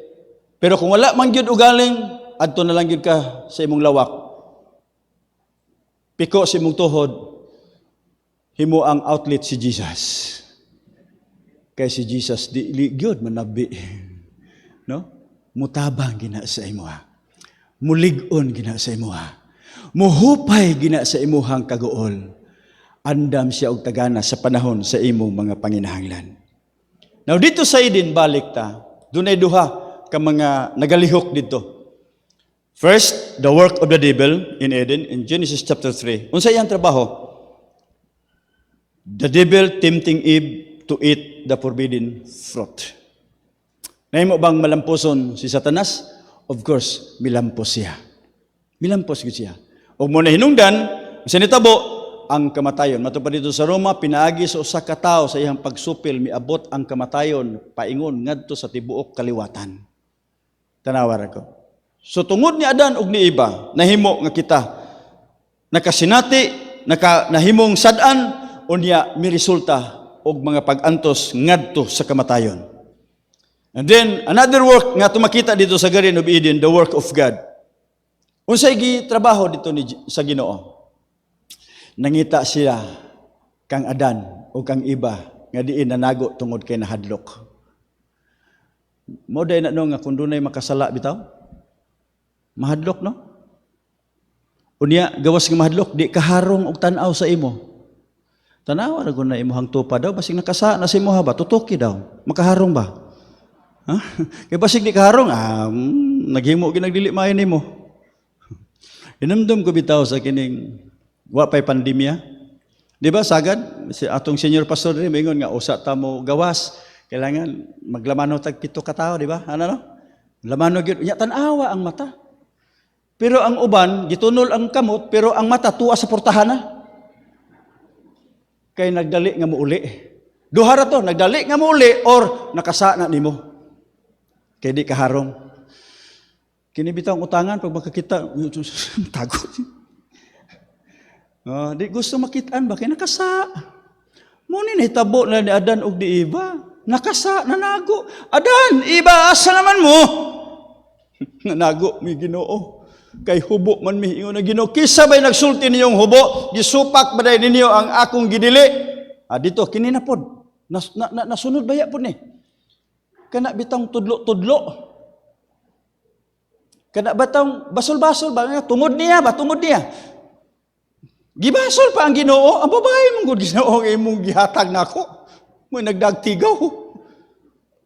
Pero kung wala man gyud ugaling, adto na lang gyud ka sa imong lawak. Piko sa imong tuhod, himo ang outlet si Jesus. Kay si Jesus di gyud manabi. No? Mutabang gina sa imo ha. Mulig-on gina sa imuha. Muhupay gina sa imuhang kagool. Andam siya og tagana sa panahon sa imong mga panginahanglan. Now dito sa Eden balik ta, dunay duha ka mga nagalihok dito. First, the work of the devil in Eden in Genesis chapter 3. Unsa iyang trabaho? The devil tempting Eve to eat the forbidden fruit. Nahimo bang malamposon si Satanas? Of course, milampos siya. Milampos siya. O muna hinungdan, sa nitabo, ang kamatayon. Matupad dito sa Roma, pinaagi sa usa ka tawo sa iyang pagsupil, miabot ang kamatayon, paingon, ngadto sa tibuok kaliwatan. Tanawar ako. So tungod ni Adan ug ni Eva, nahimo nga kita, nakasinati, nahimong sadan, unya miresulta og mga pag-antos ngadto sa kamatayon. And then, another work nga tumakita dito sa Garden of Eden, the work of God. Unsay gitrabaho dito sa Ginoo? Nangita sila kang Adan o kang Eva nga diin nanago tungod kay nahadlok. Mo day na no nga kung dunay makasala bitaw? Mahadlok, no? Unya, gawas nga mahadlok, di kaharong og tanaw sa imo. Tanawa na na imo hang tupa daw, basig nakasa na si mo ba, tutuki daw, makaharong ba? Ha? Kaya basig di kaharong, naghimo ginagdili mayon nimo. Inamdam ko bitaw sa kining wa pay pandemya. Di ba sagad si atong senior pastor rin mingon nga usa ta mo gawas, kailangan maglamano tag 7 ka tawo, di ba? Ano no? Lamano gyud nya tan-awa ang mata. Pero ang uban gitunol ang kamot pero ang mata tuwa sa portahan na. Kay nagdali nga muuli. Duha ra to, nagdali nga muuli or nakasa na nimo. Kay di kaharong. Kini bitang utangan pag makakita tago. Di gusto makitaan ba kay nakasa. Mo ni nahitabo na ni Adan og di Eva. Nakasa, nanago. Adan, Eva, asa naman mo? Nanago mi Ginoo. Kay hubo man mi ingon na Ginoo, kisa ba'y nagsulti ninyong hubo, gisupak ba dahil ninyo ang akong gidili? Dito, kini na pod. Nasunod baya po ni. Kana bitang tudlo-tudlo. Kana batang basol-basol ba? Tungod niya ba? Tungod niya. Gibasol pa ang Ginoo. Ang babae mong good Ginoo, imong gihatag na ako. May nagdagtigaw.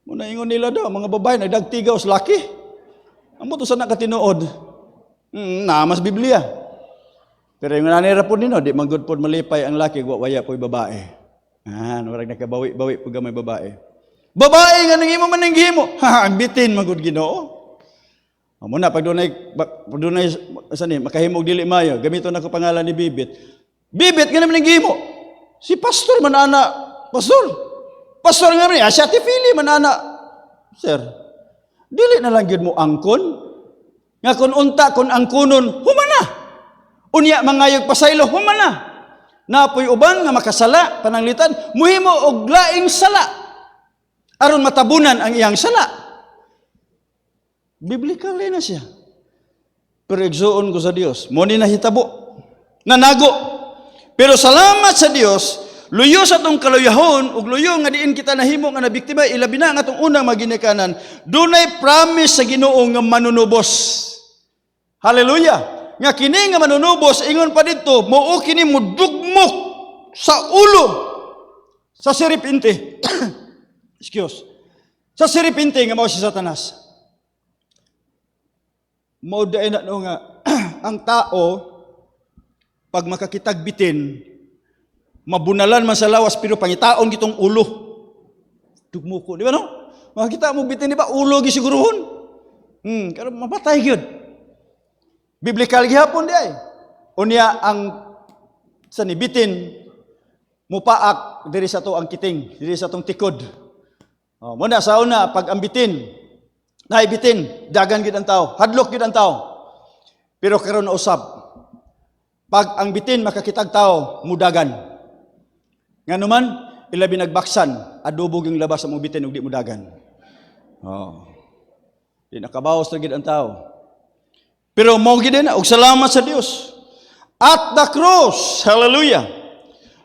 Muna ingon nila daw, mga babae nagdagtigaw sa laki. Ang mo to sana katinood. Mas Biblia. Pero yung nanira po nino, di magud po malipay ang laki, waya po yung babae. Warag nakabawi-bawi po gamay babae. Babae nga nang imo man nang gihimo. Bitin magud Ginoo. Muna pag dunay sani makahimog dili mayo, gamiton nako pangalan ni Bibit. Bibit nga naman nang gihimo. Si pastor man ana, pastor. Pastor nga man, siya ti Fili man ana. Sir, dili na lang gyud mo angkon. Nga kun unta kun angkunon humana. Unya mangayog pasaylo humana. Napoy uban nga makasala pananglitan muhimo og laing sala aron matabunan ang iyang sala. Biblical na siya. Pero igsuon ko sa Dios, mo ni nahitabo. Nanago. Pero salamat sa Dios, luyo sa tong kaluyahon ug luyo nga diin kita nahimo nga nabiktima ilabi na nga tong unang maginikanan, dunay promise sa Ginoo nga manunubos. Hallelujah. Nga kini nga manunubos ingon pa didto, mao kini mudugmok sa ulo sa siripinte. Excuse. Sa siripinte nga mao si Satanas. Mao daay na nga ang tao pag makakitag bitin mabunalan man sa lawas pero pangitaon gitong ulo. Dugmoko, di ba no? Makakita mo bitin di ba ulo gi sigurohon. Karo mapatay gyud. Biblical gihapon di ay. Unya ang sanibitin mupaak diri sa to ang kiting, diri sa tong tikod. Muna sa una pag ang bitin, naibitin, dagan gid ang tao, hadlok gid ang tao. Pero karon na usab. Pag ang bitin makakitag tao, mudagan. Nganuman ilabi nagbaksan, adobo yung labas sa mong bitin ug di mudagan. Di nakabawas na gid ang tao. Pero mao gid na og salamat sa Dios. At the cross, hallelujah,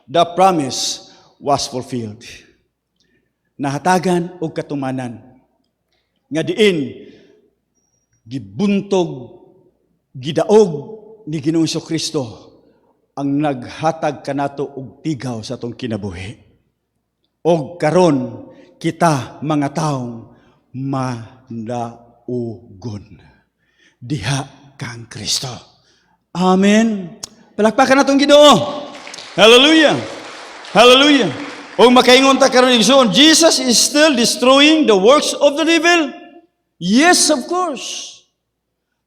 the promise was fulfilled. Nahatagan og katumanan nga diin gibuntog gidaog ni Ginoong Kristo ang naghatag kanato og tigaw sa atong kinabuhi. Og karon kita mga taong manaugon diha kang Kristo. Amen. Palakpakan natong Ginoo. Hallelujah. Hallelujah. O makaingon ta karon igsoon, Jesus is still destroying the works of the devil. Yes, of course.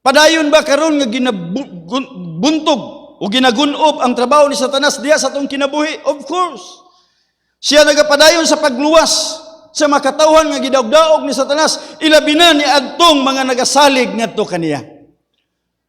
Padayon ba karon nga ginabuntog o ginagunob ang trabaho ni Satanas diha sa atong kinabuhi? Of course. Siya nagapadayon sa pagluwas sa makatawhan nga gidaog-daog ni Satanas, ilabi na ni adtong mga nagasalig ngadto kaniya.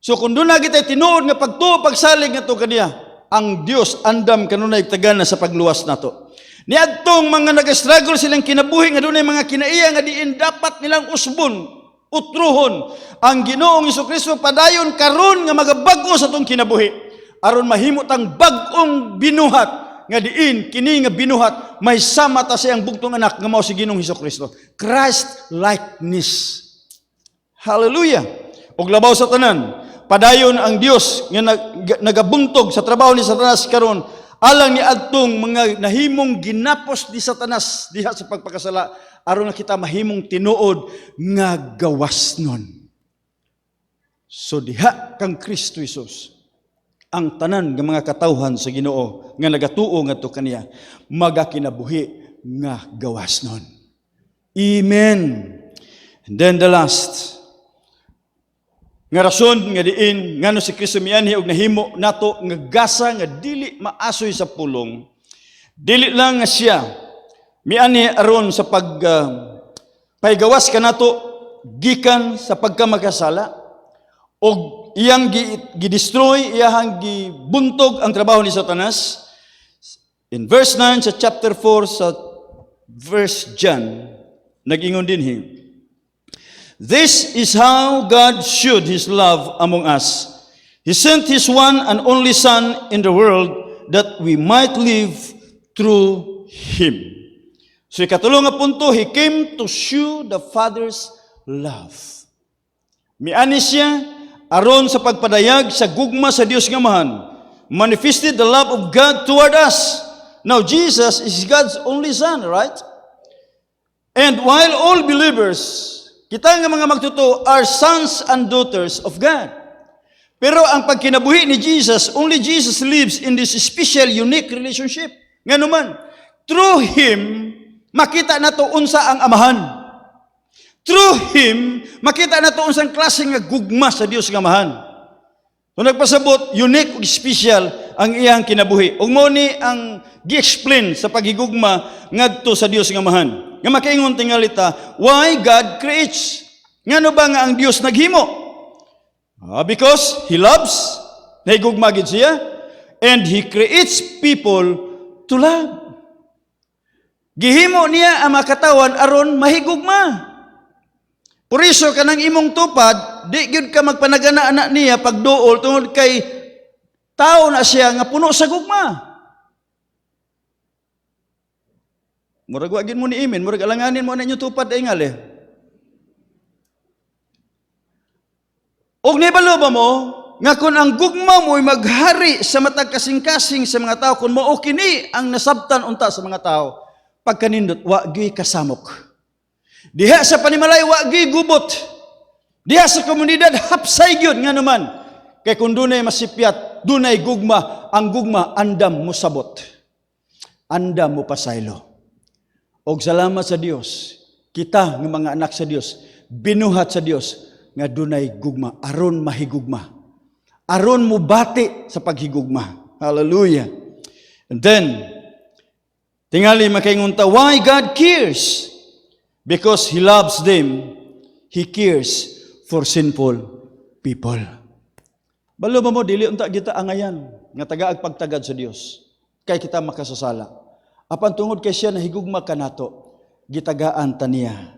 So kung doon na kita tinuod nga pagtuo pagsalig ngadto kaniya, ang Dios andam kanunay tagana sa pagluwas nato. Ni adtong mga nag-struggle silang kinabuhi nga dunay mga kinaiya nga diin dapat nilang usbon, utruhon ang Ginoong Hesukristo padayon karon nga magabag-o sa atong kinabuhi aron mahimot ang bag-ong binuhat nga diin kini nga binuhat may sama ta siyang bugtong anak nga mao si Ginoong Hesukristo. Christ likeness. Hallelujah. Og labaw sa tanan, padayon ang Dios nga nagabuntog sa trabaho ni Satanas karon alang ni adtong mga nahimong ginapos ni Satanas diha sa pagpakasala aron nga kita mahimong tinuod nga gawasnon. So diha kang Kristo Jesus, ang tanan nga mga katawhan sa Ginoo nga nagatuo ngadto kaniya magakinabuhi nga gawasnon. Amen. And then the last nga rason nga diin ngano si Kristo mianhi og nahimo nato nga gasa nga dili maasoy sa pulong, dili lang nga siya mianhi aron sa paygawas kanato gikan sa pagkamakasala og iyang gidestroy, iyang gibuntog ang trabaho ni Satanas. In verse 9 sa chapter 4 sa verse John nag-ingon dinhi, "This is how God showed His love among us. He sent His one and only Son in the world that we might live through Him." So ikatulong nga punto, He came to show the Father's love. Miani siya aron sa pagpadayag sa gugma sa Dios nga Amahan, manifested the love of God toward us. Now Jesus is God's only Son, right? And while all believers, kita nga mga magtuto, are sons and daughters of God. Pero ang pagkinabuhi ni Jesus, only Jesus lives in this special, unique relationship. Nga naman, through Him, makita na to unsa ang Amahan. Through Him, makita na to unsang klase nga gugma sa Dios nga Amahan. So nagpasabot, unique ug special ang iyang kinabuhi. Ug mao ni ang gi-explain sa paghigugma ngadto sa Dios nga Amahan. Nga makaingon tingalita, why God creates? Ngano ba nga ang Dios naghimo? Because He loves, nahigugma gid siya, and He creates people to love. Gihimo niya ang mga katawan aron mahigugma. Por iso kanang imong tupad, di gyud ka magpanagana anak niya pagduol tungod kay tao na siya nga puno sa gugma. Murag wa gyud mo ni imin, murag alanganin mo na inyo tupad ay ngali. Og nibalo ba mo nga kun ang gugma mo'y maghari sa matag kasing-kasing sa mga tao, kun mao kini ang nasabtan unta sa mga tao, pagkanindot wa gyud kasamok. Diha sa panimalay wa gyud gubot. Diha sa komunidad hapsay gyud nga naman. Kay kun dunay masipyat, dunay gugma, ang gugma andam mo sabot. Andam mo pasaylo. Og salamat sa Dios, kita nga mga anak sa Dios, binuhat sa Dios nga dunay gugma aron mahigugma. Aron mo bati sa paghigugma. Hallelujah. And then tingali makaingon ta, why God cares? Because He loves them, He cares for sinful people. Balo mo, dili unta kita angayan, nga tagaag pagtagad sa Dios, kay kita makasasala. Apan tungod kay siya nahigugma kanato, gitagaan ta niya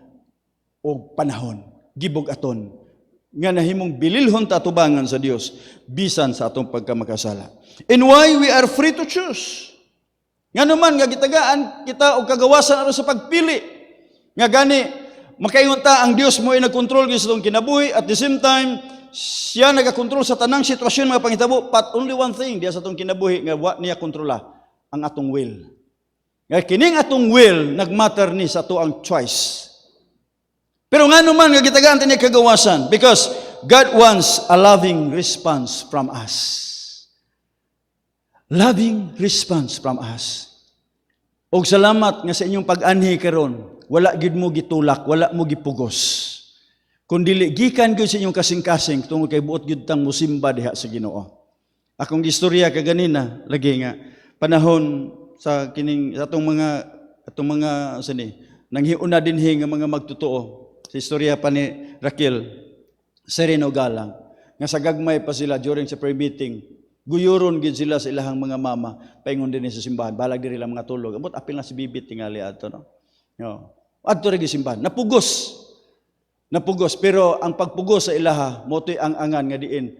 og panahon, gibog aton, nga nahimong bililhon ta atubangan sa Dios, bisan sa atong pagkamakasala. And why we are free to choose? Nga naman, nga gitagaan kita og kagawasan aron sa pagpili. Nga gani, makaingon ta ang Dios mo ay nagkontrol sa itong kinabuhi, at the same time, siya nagakontrol sa tanang sitwasyon mga pangitabo, but only one thing diya sa itong kinabuhi, nga wa niya kontrola, ang atong will. Nga kining atong will, nagmatter ni sa to ang choice. Pero nga naman, nga gitagaan niya kagawasan, because God wants a loving response from us. Loving response from us. Og salamat nga sa inyong pag-anhi karon. Wala gid mo gitulak, wala mo gipugos. Kundi gikan gyud sa inyong kasing-kasing tungod kay buot gyud tang musimba diha sa Ginoo. Akong istorya kaganina lagi nga panahon sa kining atong mga sani nanghiuna dinhi nga mga magtotoo. Sa istorya pa ni Raquel Sereno Galang nga sa gagmay pa sila during sa prayer meeting, guyuron gid sila sa ilahang mga mama paingon dinhi sa simbahan, balag diri lang mga tulog. Amot apil na si bibit tingali ato no. No. Adto rin simbahan, napugos, pero ang pagpugos sa ilaha, moto'y ang angan nga diin,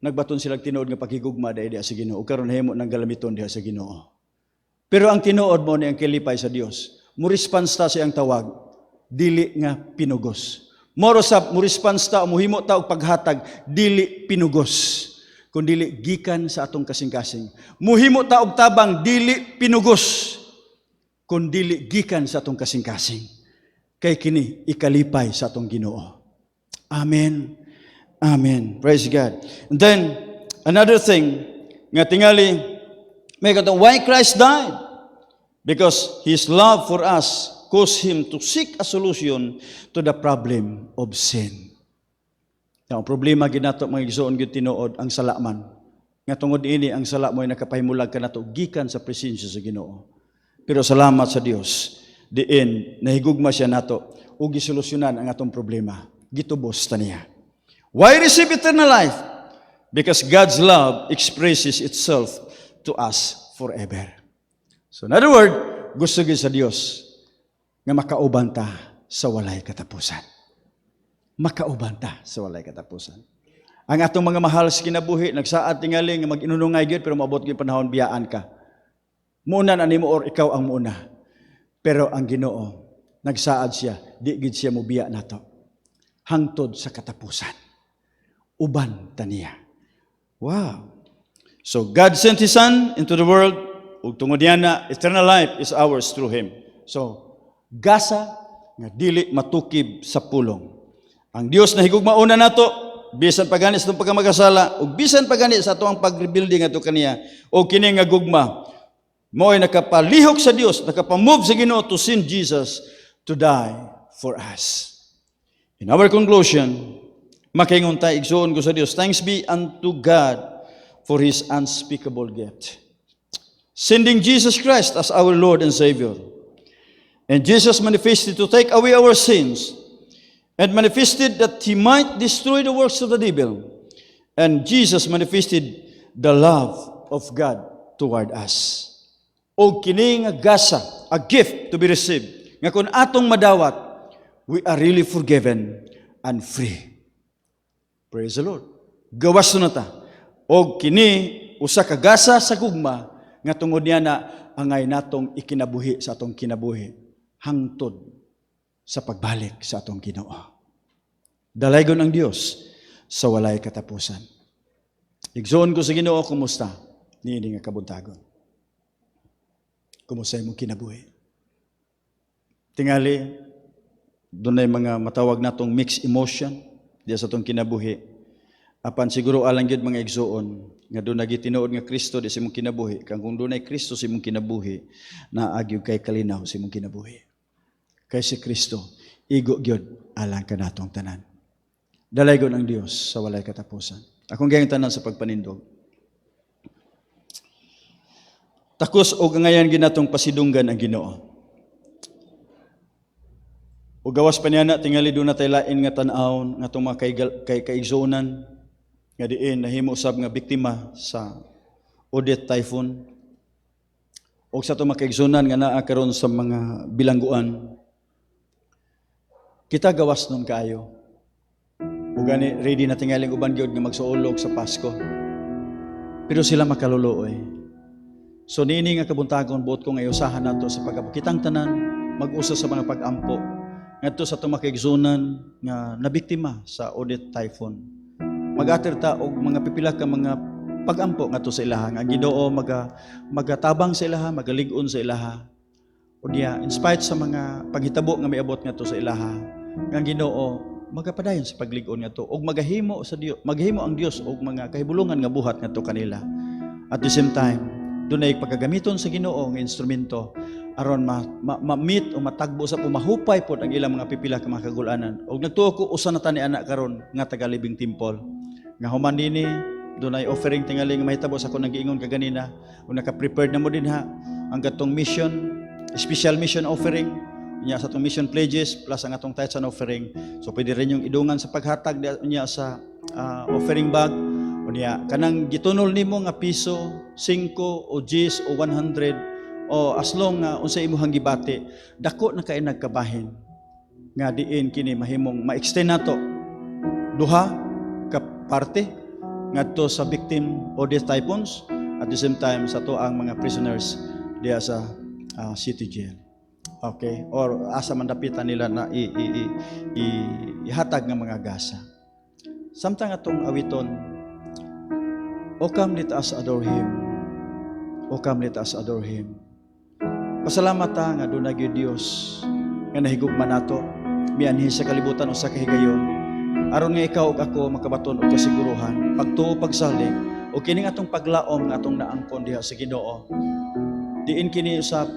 nagbaton silang tinuod nga paghigugma diha sa Ginoo, karon nahimo ng galamiton diha sa Ginoo. Pero ang tinuod mo ni ang kilipay sa Dios, mo response ta sa iyang tawag, dili nga pinugos, Moro sa mo response ta, muhimo ta og paghatag dili pinugos, kundi gikan sa atong kasing-kasing. Muhimo ta og tabang dili pinugos, kundi gikan sa atong kasing-kasing. Kay kini ikalipay sa atong Ginoo. Amen. Amen. Praise God. And then another thing nga tingali may katong why Christ died? Because His love for us caused Him to seek a solution to the problem of sin. Ang problema ginato mga igsoon gyud tinuod ang sala man. Nga tungod ini ang sala mo'y nakapahimulag kanato gikan sa presensya sa Ginoo. Pero salamat sa Dios, diin nahigugma siya nato ug gisolusyonan ang atong problema. Gitubos ta niya. Why receive eternal life? Because God's love expresses itself to us forever. So in other word, gusto gyud sa Dios nga makauban ta sa walay katapusan. Makauban ta sa walay katapusan. Ang atong mga mahal sa kinabuhi, nagsaad tingali nga mag-inunungay gyud pero maabot gyud panahon biyaan ka. Muna na nimo or ikaw ang muna. Pero ang Ginoo, nagsaad siya, di gid siya mobiya nato. Hangtod sa katapusan. Uban ta niya. Wow. So God sent His Son into the world, ug tungod niya na eternal life is ours through Him. So gasa nga dili matukib sa pulong. Ang Dios na higugmauna nato, bisan pagani sa atong pagkamakasala, ug bisan pagani sa atong pag-rebuilding ato kaniya, o kini nga gugma, mo'y nakapalihok sa Dios, nakapamove sa Ginoo to send Jesus to die for us. In our conclusion, makaingon tayo, igsoon ko sa Dios, thanks be unto God for His unspeakable gift. Sending Jesus Christ as our Lord and Savior. And Jesus manifested to take away our sins and manifested that He might destroy the works of the devil. And Jesus manifested the love of God toward us. O kini nga gasa, a gift to be received. Nga kung atong madawat, we are really forgiven and free. Praise the Lord. Gawas na ta. O kini usa ka gasa sa gugma nga tungod niya na angay natong ikinabuhi sa atong kinabuhi hangtod sa pagbalik sa atong Ginoo. Dalaygon ang Dios sa walay katapusan. Igsoon ko sa Ginoo, kumusta? Niini nga kabuntagon. Kumusta imong kinabuhi? Tingali, doon ay mga matawag natong mixed emotion diya sa atong kinabuhi. Apan siguro alang gyud mga igsoon nga doon nagitinuod nga Kristo di sa imong kinabuhi. Kang kung doon ay Kristo sa imong kinabuhi, naagyo kay kalinaw sa imong kinabuhi. Kay si Kristo, igo gyud alang kanatong tanan. Dalaygon ang Dios sa walay katapusan. Akong gayang tanan sa pagpanindog. Takos og ngayon ginatong pasidunggan ang Ginoo. O gawas pa niya na, tingali doon na tayo lain nga tanawon, nga itong mga kaigsonan, nga diin, nahimo usab nga biktima sa Odette Typhoon, o sa itong mga kaigsonan nga naa karon sa mga bilangguan. Kita gawas nun kayo. O gani, ready na tingaling uban gyud nga magsuulog sa Pasko. Pero sila makaluluoy. So nini nga kabuntagon, buot ko nga usahan nato sa pagkabukitang tanan, mag-usa sa mga pag-ampo, ngadto sa tumakigsunan nga nabiktima sa Odette Typhoon. Mag-ater ta og mga pipila ka mga pag-ampo ngadto sa ilaha nga Ginoo magatabang sa ilaha, magalig-on sa ilaha. O diya, in spite sa mga paghitabo nga miabot ngadto sa ilaha, nga Ginoo magapadayon sa paglig-on ngadto og magahimo sa Dios, maghimo ang Dios og mga kahibulungan nga buhat ngadto kanila. At the same time, dunay pagkagamiton sa Ginoo nga instrumento aron ma-meet o matagbo sa pumahupay pod ang ilang mga pipila ka mga kagul-anan. Og nagtuo ko usa na tani anak karon nga taga Living Temple. Nga human dinhi dunay offering tingali nga mahitabo sa akong nagiingon kaganina. O naka-prepared na mo din ha ang gatong mission, special mission offering niya sa atong mission pledges plus ang atong tithes and offering. So pwede rin yung idungan sa paghatag niya sa offering bag. O niya kanang gitunol nimo nga piso, 5 o 10 o 100 o as long nga unsa imong gibati, dako na kay nagkabahin nga diin kini mahimong ma-extend nato duha ka parte ngadto sa victim Odette Typhoons at the same time sa to ang mga prisoners diya sa city jail. Okay, or asa man dapitan nila na ihatag nga mga gasa. Samtang atong awiton, O come, let us adore Him. O come, let us adore Him. Pasalamat ta nga doon nagyo Dios nga nahigugma nato, mianhi sa kalibutan o sa kahigayon, aron nga ikaw ug ako makabaton og kasiguruhan, pagtuo pagsalig, o kining atong paglaom nga atong naangkon diha sa Ginoo. Diin kini usab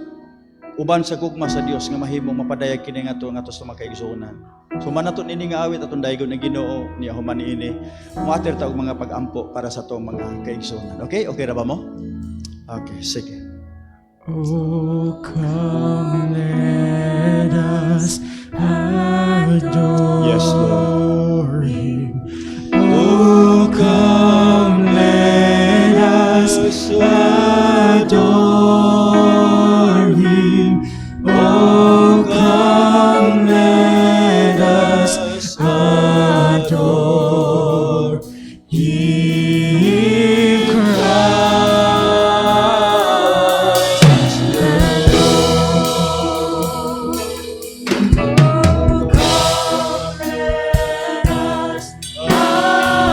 uban sa gugma sa Dios nga mahimong mapadayag kini nga ato sa mga kaigsuonan. So manaton ini nga awit atong daygon ng Ginoo niya human ini. Muater ta og mga pag-ampo para sa atong mga kaigsuonan. Okay? Okay ra ba mo? Okay, sige. Oh, come, let us adore Yes, Lord. Him. Oh, come, let us adore Him. Oh, come, let us adore Him, Christ the Lord. Oh, come, let us adore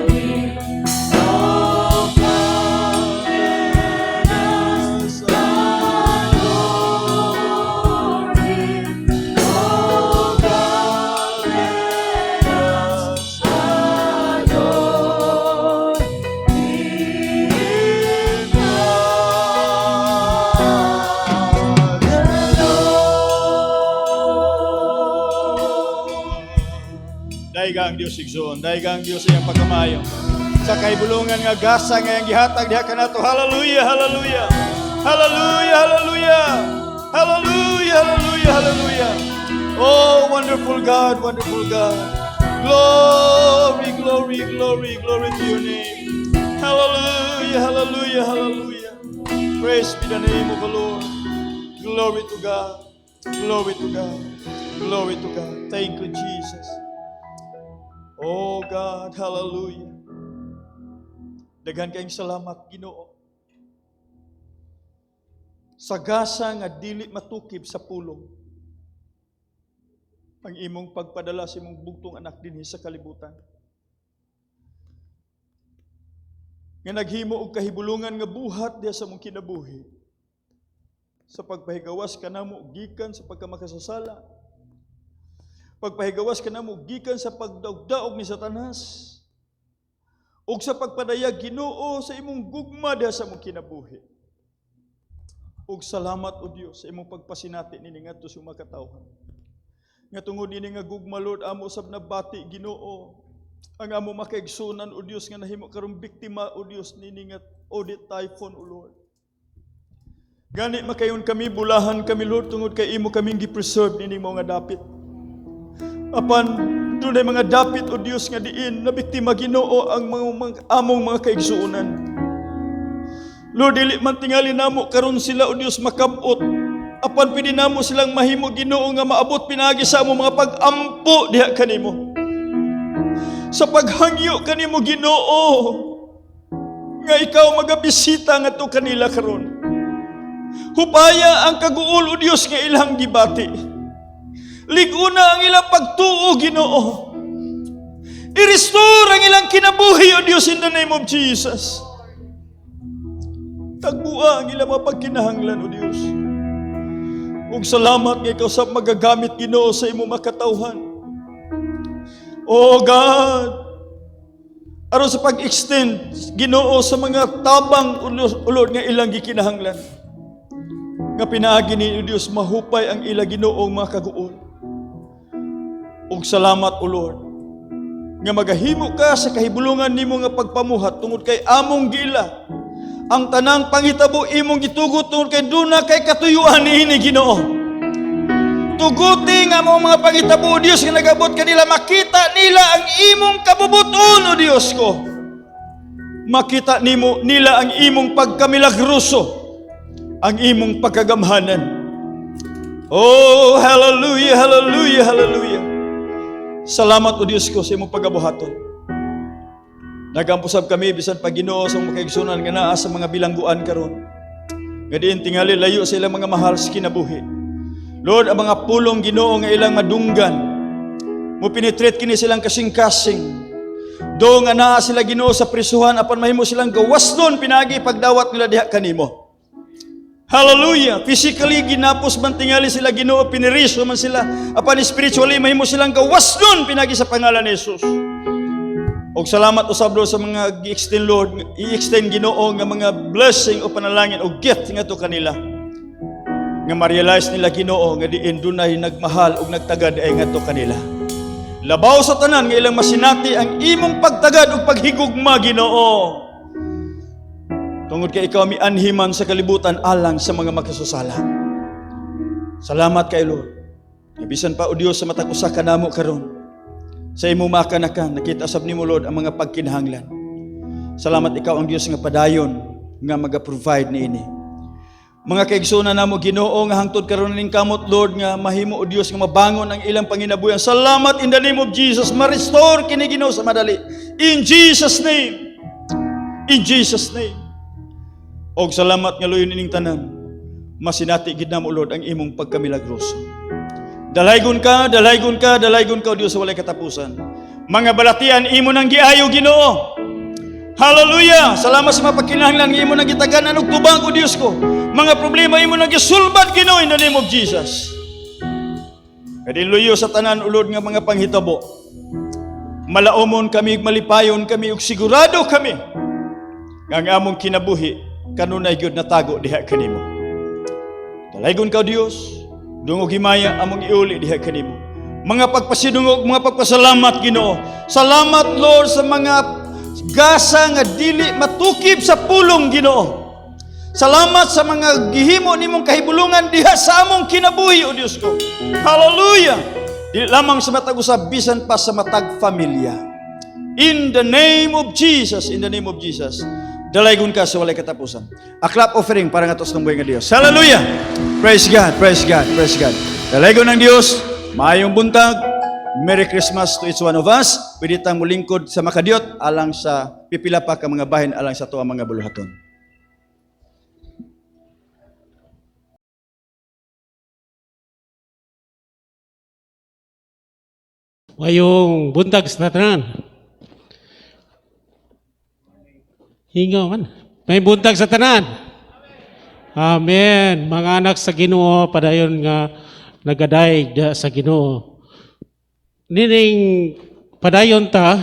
Him. Oh, come, let us adore Him. Oh, come, let us adore Daigang Dios igsoon, daigang Dios iyang pagkamayo. Sa kaibulungan nga gasa nga iyang gihatag diha kanato. Hallelujah, hallelujah. Hallelujah, hallelujah. Hallelujah, hallelujah, hallelujah. Oh, wonderful God, wonderful God. Glory, glory, glory, glory to your name. Hallelujah, hallelujah, hallelujah. Praise be the name of the Lord. Glory to God. Glory to God. Glory to God. Thank you, Jesus. Oh God, hallelujah. Daghan kayong salamat, Ginoo. Sa gasa nga dili matukib sa pulong, ang imong pagpadala sa imong bugtong anak dinhi sa kalibutan. Nga naghimo og kahibulungan nga buhat diha sa imong kinabuhi. Sa pagpahigawas kanamo gikan sa pagkamakasasala. Pagpahigawas kanamo gikan sa pagdaog-daog ni Satanas. Ug sa pagpadayag Ginoo sa imong gugma diha sa imong kinabuhi. Ug salamat o Dios sa imong pagpasinati nini ngadto sa mga katawhan. Nga tungod nini nga gugma Lord amo usab na bati Ginoo. Ang amo makaigsunan o Dios nga nahimo karong biktima o Dios nini nga audit typhoon o Lord. Gani makayon kami bulahan kami Lord tungod kay imo kaming gi-preserve nini mga dapit. Apan dunay mga dapit o Dios nga diin na biktima Ginoo ang mga among mga kaigsuonan. Lord, dili man tingali namo karon sila o Dios makabot. Apan pwede namo silang mahimo Ginoo nga maabot pinagi sa among mga pag-ampo diha kanimo. Sa paghangyo kanimo Ginoo nga ikaw magabisita ngadto kanila karon. Hupaya ang kaguol o Dios nga ilang gibati. Liguna ang ilang pagtuo Ginoo. I-restore ang ilang kinabuhi o Dios in the name of Jesus. Tagbua ang ilang mapagkinahanglan o Dios. Ug salamat nga ikaw sa magagamit Ginoo sa imong makatawhan. Oh God, aron sa pag-extend Ginoo sa mga tabang ulod nga ilang gikinahanglan. Nga pinaagi ni Dios mahupay ang ila Ginoong mga kaguol. Ug salamat o Lord nga magahimo ka sa kahibulungan nimo nga pagpamuhat tungod kay among gila ang tanang pangitabo imong gitugot tungod kay duna kay katuyuan niini Ginoo. Tuguti nga mga pangitabo Dios nga nagabot kanila makita nila ang imong kabubuton o Dios ko. Makita nimo nila ang imong pagkamilagroso, ang imong pagkagamhanan. Oh, hallelujah, hallelujah, hallelujah. Salamat o Dios ko sa imong pagabuhaton. Nagampusab kami bisan pag Ginoo sa mga kaigsunan nga naa sa mga bilangguan karon. Nga diin tingali layo sa ilang mga mahal sa kinabuhi. Lord, ang mga pulong Ginoo nga ilang madunggan, mo penetrate kini silang kasing-kasing. Do nga naa sila Ginoo sa prisuhan, apan mahimo silang gawasnon pinagi pagdawat nila diha kanimo. Hallelujah! Physically ginapos man tingali sila Ginoo, piniriso man sila, apan spiritually mahimo silang gawasnon pinagi sa pangalan ni Jesus. Og salamat usab Lord sa mga gi-extend Lord, i-extend Ginoo nga mga blessing o panalangin o gift nga to kanila. Nga ma-realize nila Ginoo nga diin dunay nagmahal ug nagtagad ay ngadto kanila. Labaw sa tanan nga ilang masinati ang imong pagtagad ug paghigugma Ginoo. Tungod kay ikaw mianhiman sa kalibutan alang sa mga makasasala. Salamat kay Lord. Bisan pa o Dios sa matag usa kanamo karon. Sa imong makanakan nakita sab nimo Lord ang mga pagkinahanglan. Salamat ikaw ang Dios nga padayon nga maga-provide niini. Mga kaigsunan namo Ginoo nga hangtod karon ning kamot Lord nga mahimo o Dios nga mabangon ang ilang panginabuyan. Salamat in the name of Jesus. Ma-restore kini Ginoo sa madali. In Jesus name. In Jesus name. Og salamat nga luyon ining tanan. Masinati gid namo Lord ang imong pagkamilagroso. Dalaygon ka, dalaygon ka, dalaygon ka o Dios sa walay katapusan. Mga balatian imo nang giayo Ginoo. Hallelujah! Salamat sa mga pagkinahanglan nga imo nang gitaganan og tubang o Dios ko. Mga problema imo nang gisulbad Ginoo in the name of Jesus. Kadi luyo sa tanan ulod nga mga panghitabo. Malaumon kami, malipayon kami ug sigurado kami nga ang among kinabuhi kanunay gyud natago diha kanimo. Dalaygon ka Dios, dungog himaya among iuli diha kanimo. Mga pagpasidungog, mga pagpasalamat Ginoo. Salamat Lord sa mga gasa nga dili matukib sa pulong Ginoo. Salamat sa mga gihimo nimong kahibulungan diha sa among kinabuhi o Dios ko. Hallelujah! Dili lamang sa matag usab bisan pa sa matag familia. In the name of Jesus, in the name of Jesus. Dalaygon ka sa walay katapusan. A clap offering para nga tos ng buhay nga Dios. Hallelujah! Praise God, praise God, praise God. Dalaygon ng Dios, maayong buntag. Merry Christmas to each one of us. Pwede tang mulingkod sa makadiot alang sa pipila pa ka mga bahin alang sa tuwa mga buluhaton. Wayong buntag sa tanan. Hingaw man. May buntag sa tanan. Amen. Mga anak sa Ginoo padayon nga nagadayeg sa Ginoo. Nining padayon ta,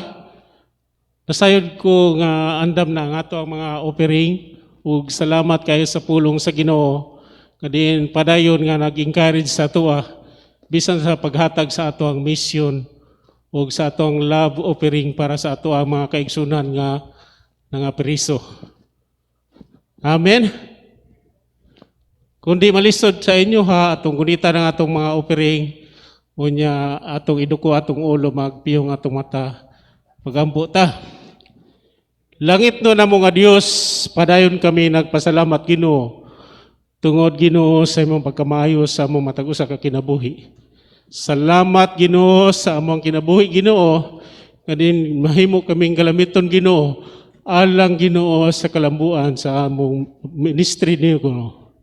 nasayod ko nga andam na ang ato ang mga offering ug salamat kayo sa pulong sa Ginoo. Kadin padayon nga nag-encourage sa ato bisan sa paghatag sa ato ang mission ug sa ato ang love offering para sa ato ang mga kaigsunan nga nangapriso. Amen. Kundi malisod sa inyo atong gunita ng atong mga offering. Unya atong iduko atong ulo magpiyong atong mata pagampo ta. Langit no namo nga Dios, padayon kami nagpasalamat Ginoo. Tungod Ginoo sa imong pagkamayo sa among matag usa ka kinabuhi. Salamat Ginoo sa among kinabuhi Ginoo. Kadin mahimo kaming galamiton Ginoo alang Ginoo sa kalambuan sa among ministry niyo Ginoo.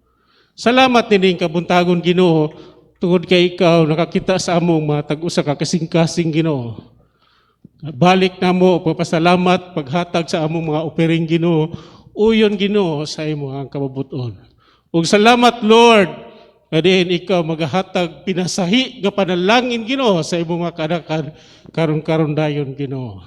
Salamat nining kabuntagon Ginoo. Tungod kay ikaw, nakakita sa among mga tag-usa ka kasing-kasing Ginoo. Balik na mo, papasalamat, paghatag sa among mga offering Ginoo, uyon Ginoo sa imong kababuton. Ug salamat Lord, kadin ikaw maghatag pinasahi nga panalangin Ginoo sa imong mga kanakan karon-karon dayon Ginoo.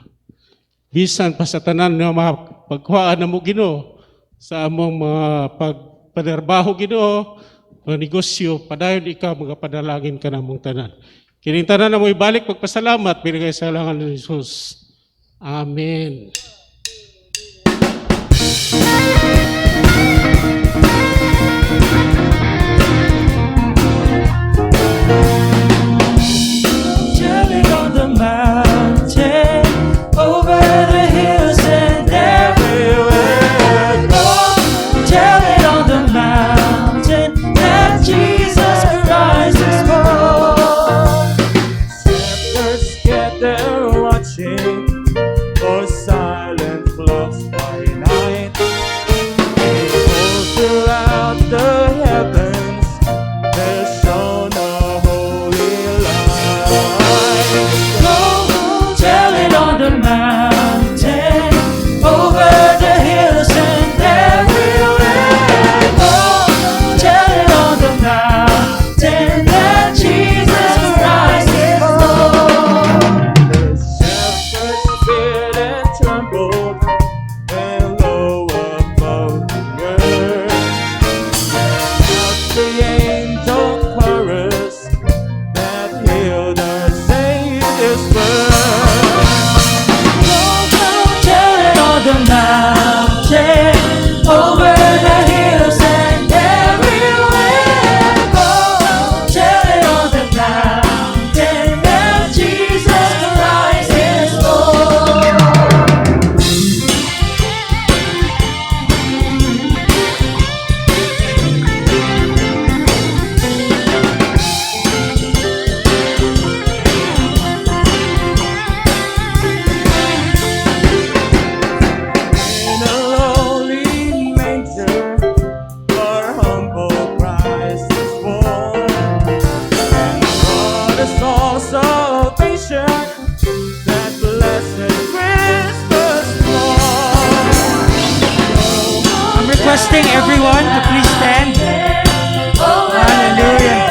Bisan pa sa tanan nga mapagkuhaan namo Ginoo sa among mga pagpanerbaho Ginoo, o negosyo, padayon ikaw magapanalangin ka namong tanan. Kining tanan na mo ibalik pagpasalamat, binigay sa langan ni Jesus. Amen. Tell it on the mountain, over the hills and everywhere. Lord, tell it on the mountain that Jesus Christ is born. Shepherds gather watching for silent flocks by night. All throughout the heavens there shone a the mountain, over the hills and everywhere. Go tell it on the mountain that Jesus Christ is Lord. The shepherds feared and trembled, and lo above the earth, the angel chorus that healed our Savior's birth. Tell it on the mountain, over the hills and everywhere. Go tell it on the mountain that Jesus Christ is Lord. In a lowly manger, our humble Christ is born. And what a source of salvation, that blessed Christmas morn. I'm requesting everyone to please stand. Hallelujah.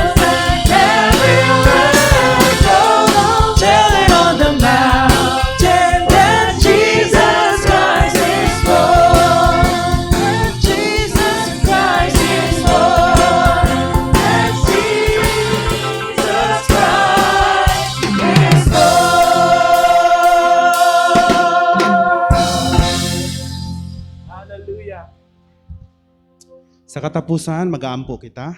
Tell it on the mountain that Jesus Christ is Lord. That Jesus Christ is Lord. That Jesus Christ is Lord. Hallelujah. Sa katapusan, mag-aampo kita.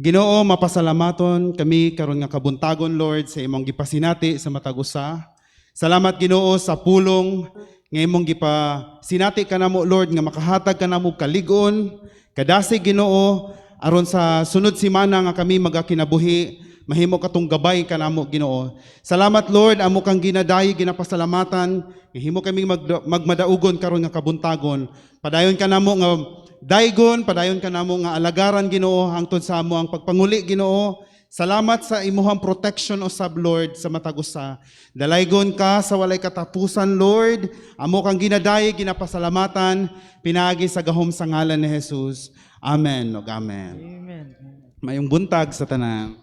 Ginoo, mapasalamaton kami karon nga kabuntagon, Lord, sa imong gipasinati sa matag usa. Salamat Ginoo sa pulong nga imong gipasinati kanamo, Lord, nga makahatag kanamo kaligon, kadasi Ginoo, aron sa sunod semana nga kami magakinabuhi, mahimo katong gabay kanamo Ginoo. Salamat Lord, amo kang ginadayi, ginapasalamatan, himo kami magmadaugon karon nga kabuntagon. Padayon kanamo nga daygon, padayon kanamo nga alagaran Ginoo hangtod sa amo ang pagpanguli Ginoo. Salamat sa imuhang protection usab Lord sa matag usa. Dalaygon ka sa walay katapusan Lord. Amo kang ginadayi, ginapasalamatan, pinaagi sa gahom sa ngalan ni Jesus. Amen ug amen. Amen. Mayong buntag sa tanan.